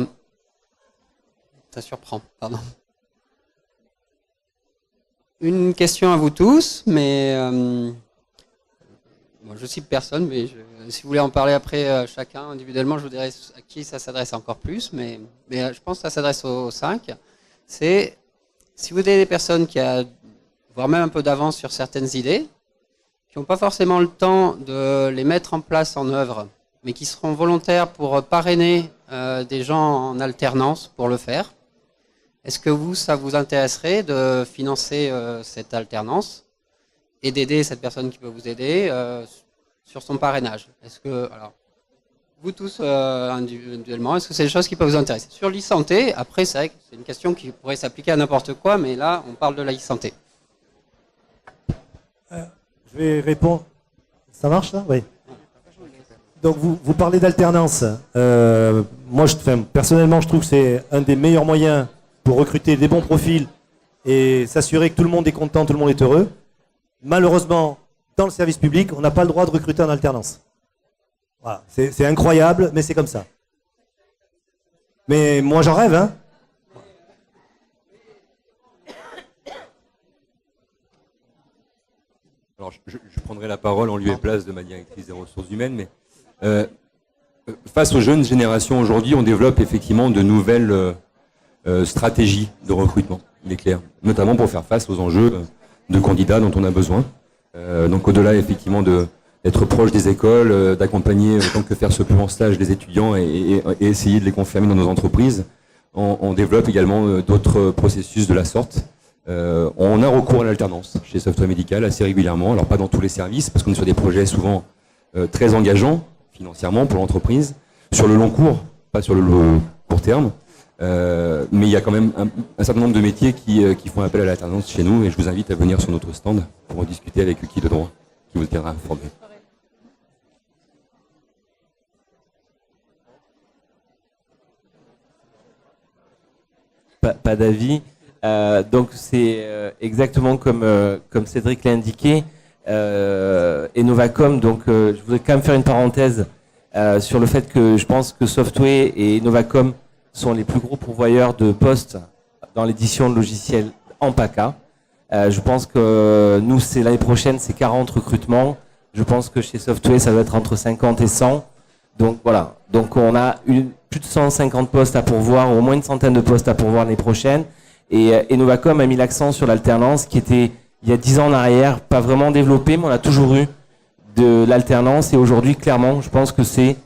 ça surprend, pardon. Une question à vous tous, mais bon, je cite personne, mais si vous voulez en parler après chacun individuellement, je vous dirai à qui ça s'adresse encore plus, mais je pense que ça s'adresse aux 5. C'est si vous avez des personnes qui ont, voire même un peu d'avance sur certaines idées, qui n'ont pas forcément le temps de les mettre en place en œuvre, mais qui seront volontaires pour parrainer des gens en alternance pour le faire. Est-ce que ça vous intéresserait de financer cette alternance et d'aider cette personne qui peut vous aider sur son parrainage? Est-ce que, alors, vous tous individuellement, est-ce que c'est des choses qui peuvent vous intéresser? Sur l'e-santé, après, c'est vrai que c'est une question qui pourrait s'appliquer à n'importe quoi, mais là, on parle de la e-santé. Je vais répondre. Ça marche là? Oui. Donc vous parlez d'alternance. Moi, personnellement, je trouve que c'est un des meilleurs moyens pour recruter des bons profils et s'assurer que tout le monde est content, tout le monde est heureux. Malheureusement, dans le service public, on n'a pas le droit de recruter en alternance. Voilà. C'est incroyable, mais c'est comme ça. Mais moi, j'en rêve, hein. Alors, je prendrai la parole en lieu et place de ma directrice des ressources humaines, mais face aux jeunes générations aujourd'hui, on développe effectivement de nouvelles stratégies de recrutement, il est clair, notamment pour faire face aux enjeux de candidats dont on a besoin. Donc au-delà effectivement d'être proche des écoles, d'accompagner tant que faire se peut en stage les étudiants et essayer de les confirmer dans nos entreprises, on développe également d'autres processus de la sorte. On a recours à l'alternance chez Software Médical assez régulièrement, alors pas dans tous les services, parce qu'on est sur des projets souvent très engageants financièrement pour l'entreprise, sur le long cours, pas sur le court terme, mais il y a quand même un certain nombre de métiers qui font appel à l'alternance chez nous, et je vous invite à venir sur notre stand pour en discuter avec qui de droit, qui vous tiendra informé. Pas d'avis. Donc c'est exactement comme Cédric l'a indiqué. Enovacom, donc je voudrais quand même faire une parenthèse sur le fait que je pense que Software et Enovacom sont les plus gros pourvoyeurs de postes dans l'édition de logiciels en PACA. Je pense que nous, c'est l'année prochaine, c'est 40 recrutements. Je pense que chez Software, ça doit être entre 50 et 100. Donc voilà. Donc on a plus de 150 postes à pourvoir, au moins une centaine de postes à pourvoir l'année prochaine. Et Enovacom a mis l'accent sur l'alternance qui était, il y a 10 ans en arrière, pas vraiment développée, mais on a toujours eu de l'alternance. Et aujourd'hui, clairement, je pense que c'est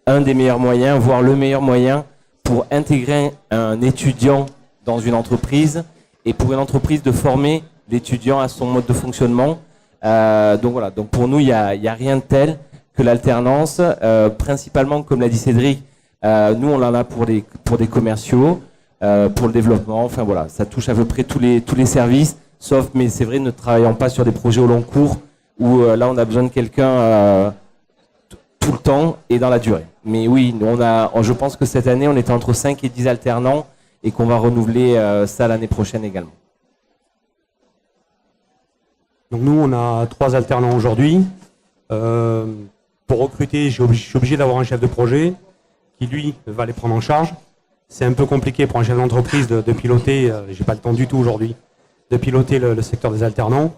un des meilleurs moyens, voire le meilleur moyen pour intégrer un étudiant dans une entreprise et pour une entreprise de former l'étudiant à son mode de fonctionnement. Donc voilà, donc pour nous, il y a rien de tel que l'alternance. Principalement, comme l'a dit Cédric, nous on en a pour des commerciaux, pour le développement. Enfin voilà, ça touche à peu près tous les services, sauf, mais c'est vrai, ne travaillant pas sur des projets au long cours où là on a besoin de quelqu'un tout le temps et dans la durée. Mais oui, je pense que cette année on était entre 5 et 10 alternants et qu'on va renouveler ça l'année prochaine également. Donc nous, on a 3 alternants aujourd'hui. Pour recruter, je suis obligé d'avoir un chef de projet qui, lui, va les prendre en charge. C'est un peu compliqué pour un chef d'entreprise de piloter, j'ai pas le temps du tout aujourd'hui, de piloter le secteur des alternants.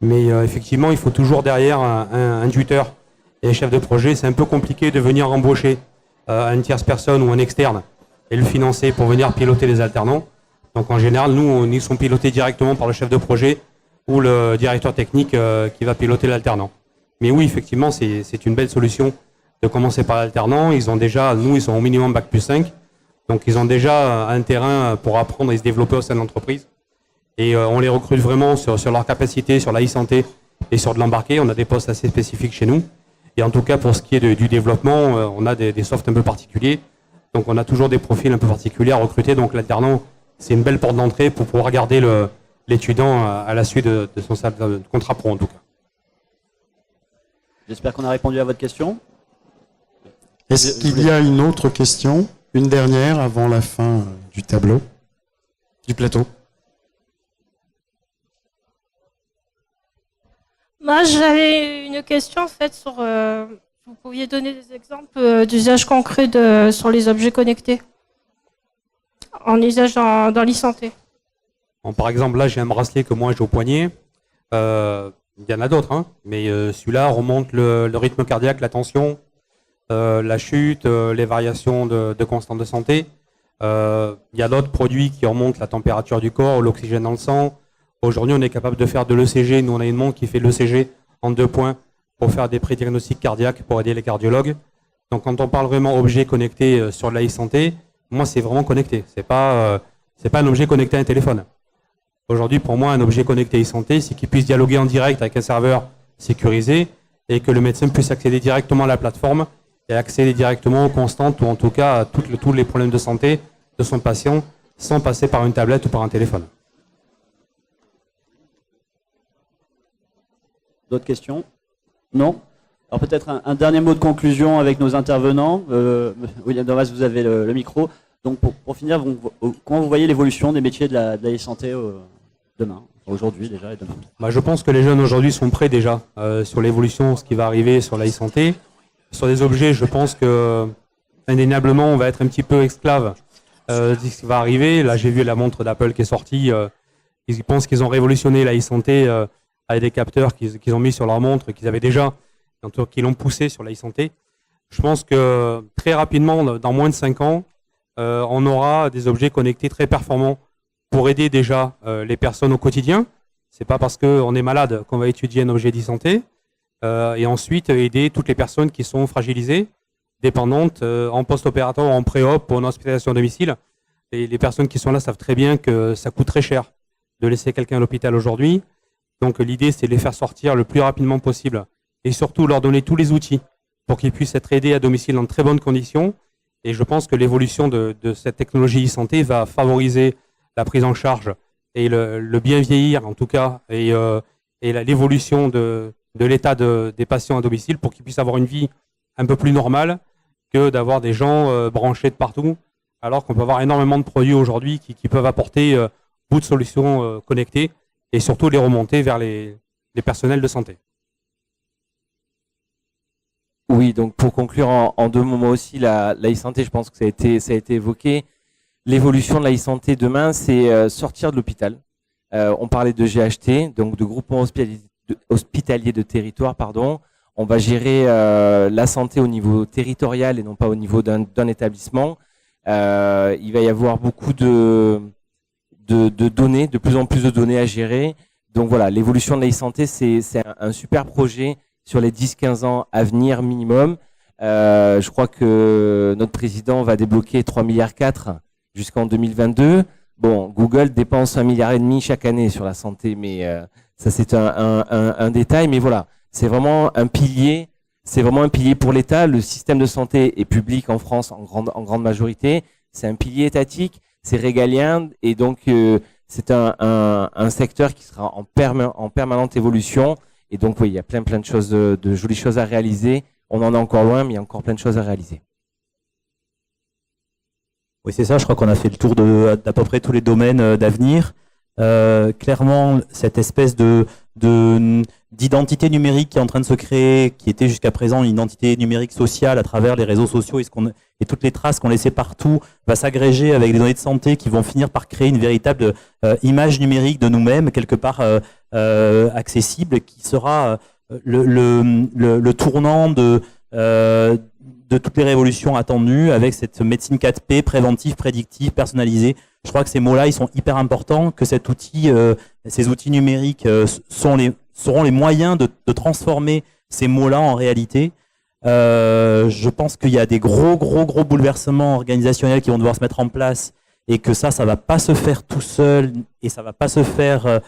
Mais effectivement, il faut toujours derrière un tuteur et un chef de projet. C'est un peu compliqué de venir embaucher une tierce personne ou un externe et le financer pour venir piloter les alternants. Donc en général, nous, ils sont pilotés directement par le chef de projet ou le directeur technique qui va piloter l'alternant. Mais oui, effectivement, c'est une belle solution de commencer par l'alternant. Ils sont au minimum bac plus 5. Donc ils ont déjà un terrain pour apprendre et se développer au sein de l'entreprise. Et on les recrute vraiment sur leur capacité, sur la e-santé et sur de l'embarqué. On a des postes assez spécifiques chez nous. Et en tout cas, pour ce qui est du développement, on a des softs un peu particuliers. Donc on a toujours des profils un peu particuliers à recruter. Donc l'alternant, c'est une belle porte d'entrée pour pouvoir garder l'étudiant à la suite de son contrat pro en tout cas. J'espère qu'on a répondu à votre question. Est-ce qu'il y a une autre question? Une dernière avant la fin du tableau, du plateau. Moi, j'avais une question en fait sur. Vous pouviez donner des exemples d'usages concrets sur les objets connectés en usage dans l'e-santé. Bon, par exemple, là, j'ai un bracelet que moi j'ai au poignet. Il y en a d'autres, hein, mais celui-là remonte le rythme cardiaque, la tension, la chute, les variations de constante de santé. Il y a d'autres produits qui remontent la température du corps, l'oxygène dans le sang. Aujourd'hui, on est capable de faire de l'ECG. Nous, on a une montre qui fait l'ECG en 2 points pour faire des prédiagnostics cardiaques pour aider les cardiologues. Donc, quand on parle vraiment objet connecté sur la e-santé, moi, c'est vraiment connecté. C'est pas un objet connecté à un téléphone. Aujourd'hui, pour moi, un objet connecté e-santé, c'est qu'il puisse dialoguer en direct avec un serveur sécurisé et que le médecin puisse accéder directement à la plateforme et accéder directement aux constantes ou en tout cas à tous les problèmes de santé de son patient sans passer par une tablette ou par un téléphone. D'autres questions? Non? Alors peut-être un dernier mot de conclusion avec nos intervenants. William Domas, vous avez le micro. Donc pour finir, comment vous voyez l'évolution des métiers de la e-santé demain, aujourd'hui déjà et demain? Je pense que les jeunes aujourd'hui sont prêts déjà sur l'évolution, ce qui va arriver sur la e-santé. Sur les objets, je pense que indéniablement on va être un petit peu esclave de ce qui va arriver. Là j'ai vu la montre d'Apple qui est sortie. Ils pensent qu'ils ont révolutionné la e-santé avec des capteurs qu'ils ont mis sur leur montre, qu'ils avaient déjà, qui l'ont poussé sur la e-santé. Je pense que très rapidement, dans moins de 5 ans, on aura des objets connectés très performants pour aider déjà les personnes au quotidien. C'est pas parce qu'on est malade qu'on va étudier un objet d'e-santé. Et ensuite aider toutes les personnes qui sont fragilisées, dépendantes, en post-opératoire ou en pré-op ou en hospitalisation à domicile. Et les personnes qui sont là savent très bien que ça coûte très cher de laisser quelqu'un à l'hôpital aujourd'hui. Donc l'idée, c'est de les faire sortir le plus rapidement possible et surtout leur donner tous les outils pour qu'ils puissent être aidés à domicile dans de très bonnes conditions. Et je pense que l'évolution de cette technologie e-santé va favoriser la prise en charge et le bien vieillir en tout cas et l'évolution de l'état des patients à domicile pour qu'ils puissent avoir une vie un peu plus normale que d'avoir des gens branchés de partout, alors qu'on peut avoir énormément de produits aujourd'hui qui peuvent apporter beaucoup de solutions connectées et surtout les remonter vers les personnels de santé. Oui, donc pour conclure en 2 mots, moi aussi, la e-santé, je pense que ça a été évoqué. L'évolution de la e-santé demain, c'est sortir de l'hôpital. On parlait de GHT, donc de groupement hospitalier de territoire, pardon. On va gérer la santé au niveau territorial et non pas au niveau d'un établissement. Il va y avoir beaucoup de données, de plus en plus de données à gérer. Donc voilà, l'évolution de la e-santé, c'est un super projet sur les 10-15 ans à venir minimum. Je crois que notre président va débloquer 3,4 milliards jusqu'en 2022. Bon, Google dépense 1,5 milliard chaque année sur la santé, mais ça c'est un détail. Mais voilà, c'est vraiment un pilier. C'est vraiment un pilier pour l'État. Le système de santé est public en France en grande majorité. C'est un pilier étatique, c'est régalien, et donc c'est un secteur qui sera en permanente évolution. Et donc oui, il y a plein de choses, de jolies choses à réaliser. On en est encore loin, mais il y a encore plein de choses à réaliser. Oui, c'est ça. Je crois qu'on a fait le tour d'à peu près tous les domaines d'avenir. Clairement, cette espèce d'identité numérique qui est en train de se créer, qui était jusqu'à présent une identité numérique sociale à travers les réseaux sociaux et toutes les traces qu'on laissait partout, va s'agréger avec les données de santé qui vont finir par créer une véritable image numérique de nous-mêmes, quelque part accessible, qui sera le tournant de toutes les révolutions attendues avec cette médecine 4P, préventive, prédictive, personnalisée. Je crois que ces mots-là, ils sont hyper importants, que cet outil, ces outils numériques seront les moyens de transformer ces mots-là en réalité. Je pense qu'il y a des gros bouleversements organisationnels qui vont devoir se mettre en place et que ça va pas se faire tout seul et ça va pas se faire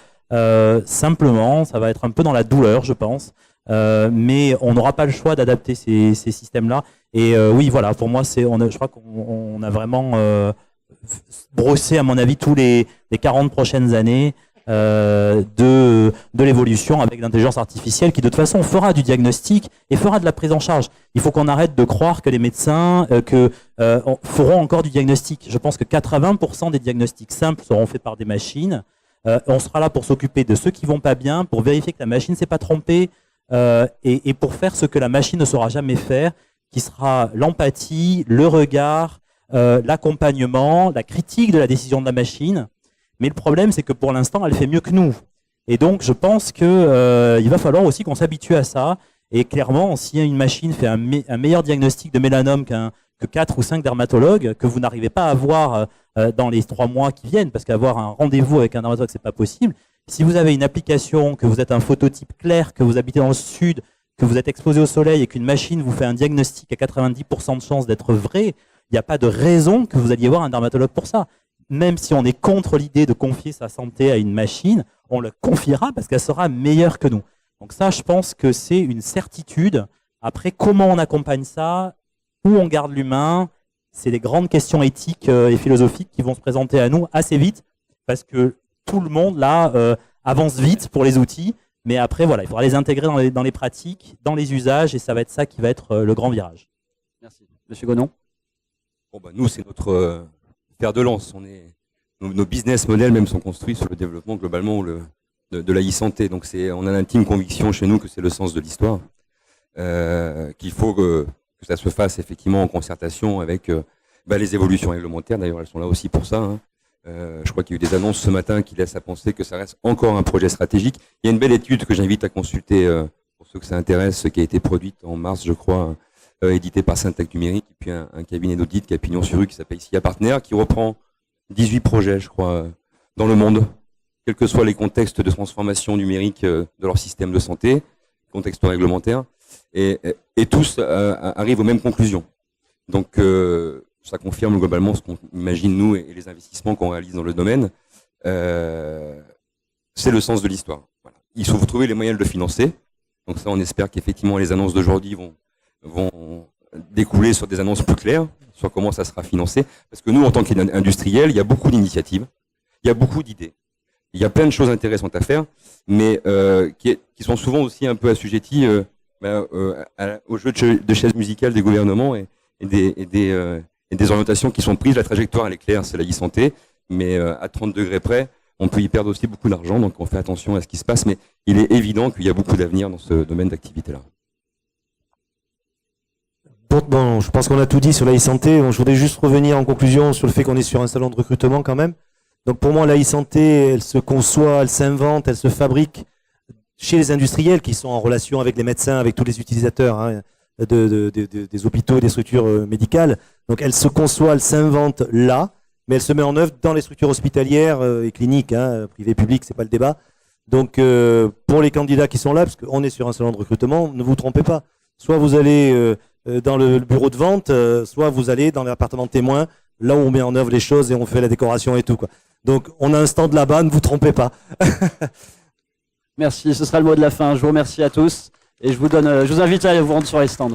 simplement. Ça va être un peu dans la douleur, je pense. Mais on n'aura pas le choix d'adapter ces systèmes-là. Et oui, voilà, pour moi, je crois qu'on a vraiment brossé, à mon avis, tous les 40 prochaines années de l'évolution avec l'intelligence artificielle qui, de toute façon, fera du diagnostic et fera de la prise en charge. Il faut qu'on arrête de croire que les médecins feront encore du diagnostic. Je pense que 80% des diagnostics simples seront faits par des machines. On sera là pour s'occuper de ceux qui vont pas bien, pour vérifier que la machine s'est pas trompée, et pour faire ce que la machine ne saura jamais faire, qui sera l'empathie, le regard, l'accompagnement, la critique de la décision de la machine. Mais le problème, c'est que pour l'instant, elle fait mieux que nous. Et donc, je pense que il va falloir aussi qu'on s'habitue à ça. Et clairement, si une machine fait un meilleur diagnostic de mélanome que 4 ou 5 dermatologues, que vous n'arrivez pas à avoir dans les 3 mois qui viennent, parce qu'avoir un rendez-vous avec un dermatologue, c'est pas possible. Si vous avez une application, que vous êtes un phototype clair, que vous habitez dans le sud, que vous êtes exposé au soleil et qu'une machine vous fait un diagnostic à 90% de chance d'être vrai, il n'y a pas de raison que vous alliez voir un dermatologue pour ça. Même si on est contre l'idée de confier sa santé à une machine, on le confiera parce qu'elle sera meilleure que nous. Donc ça, je pense que c'est une certitude. Après, comment on accompagne ça, où on garde l'humain, c'est des grandes questions éthiques et philosophiques qui vont se présenter à nous assez vite, parce que tout le monde là avance vite pour les outils, mais après voilà, il faudra les intégrer dans les pratiques, dans les usages, et ça va être ça qui va être le grand virage. Merci. Monsieur Gonon. Bon, nous, c'est notre fer de lance. Nos business models même sont construits sur le développement globalement de la e-santé. Donc on a l'intime conviction chez nous que c'est le sens de l'histoire, qu'il faut que ça se fasse effectivement en concertation avec les évolutions réglementaires. D'ailleurs, elles sont là aussi pour ça. Hein. Je crois qu'il y a eu des annonces ce matin qui laissent à penser que ça reste encore un projet stratégique. Il y a une belle étude que j'invite à consulter pour ceux que ça intéresse, qui a été produite en mars, je crois, éditée par Syntec Numérique, et puis un cabinet d'audit qui a pignon sur rue, qui s'appelle SIA Partner, qui reprend 18 projets, je crois, dans le monde, quels que soient les contextes de transformation numérique de leur système de santé, contexte réglementaire, et tous arrivent aux mêmes conclusions. Donc, ça confirme globalement ce qu'on imagine nous et les investissements qu'on réalise dans le domaine. C'est le sens de l'histoire. Voilà. Il faut trouver les moyens de le financer. Donc ça, on espère qu'effectivement les annonces d'aujourd'hui vont découler sur des annonces plus claires sur comment ça sera financé. Parce que nous, en tant qu'industriels, il y a beaucoup d'initiatives, il y a beaucoup d'idées, il y a plein de choses intéressantes à faire, mais qui sont souvent aussi un peu assujetties au jeu de chaises musicales des gouvernements et des orientations qui sont prises. La trajectoire, elle est claire, c'est la e-santé, mais à 30 degrés près, on peut y perdre aussi beaucoup d'argent, donc on fait attention à ce qui se passe, mais il est évident qu'il y a beaucoup d'avenir dans ce domaine d'activité-là. Bon, je pense qu'on a tout dit sur la e-santé. Je voudrais juste revenir en conclusion sur le fait qu'on est sur un salon de recrutement quand même. Donc pour moi, la e-santé, elle se conçoit, elle s'invente, elle se fabrique chez les industriels qui sont en relation avec les médecins, avec tous les utilisateurs des hôpitaux et des structures médicales. Donc elle se conçoit, elle s'invente là, mais elle se met en œuvre dans les structures hospitalières et cliniques, privées, publiques, c'est pas le débat. Donc pour les candidats qui sont là, parce qu'on est sur un salon de recrutement, ne vous trompez pas. Soit vous allez dans le bureau de vente, soit vous allez dans l'appartement témoin, là où on met en œuvre les choses et on fait la décoration et tout, quoi. Donc on a un stand là-bas, ne vous trompez pas. Merci, ce sera le mot de la fin. Je vous remercie à tous et je vous invite à aller vous rendre sur les stands.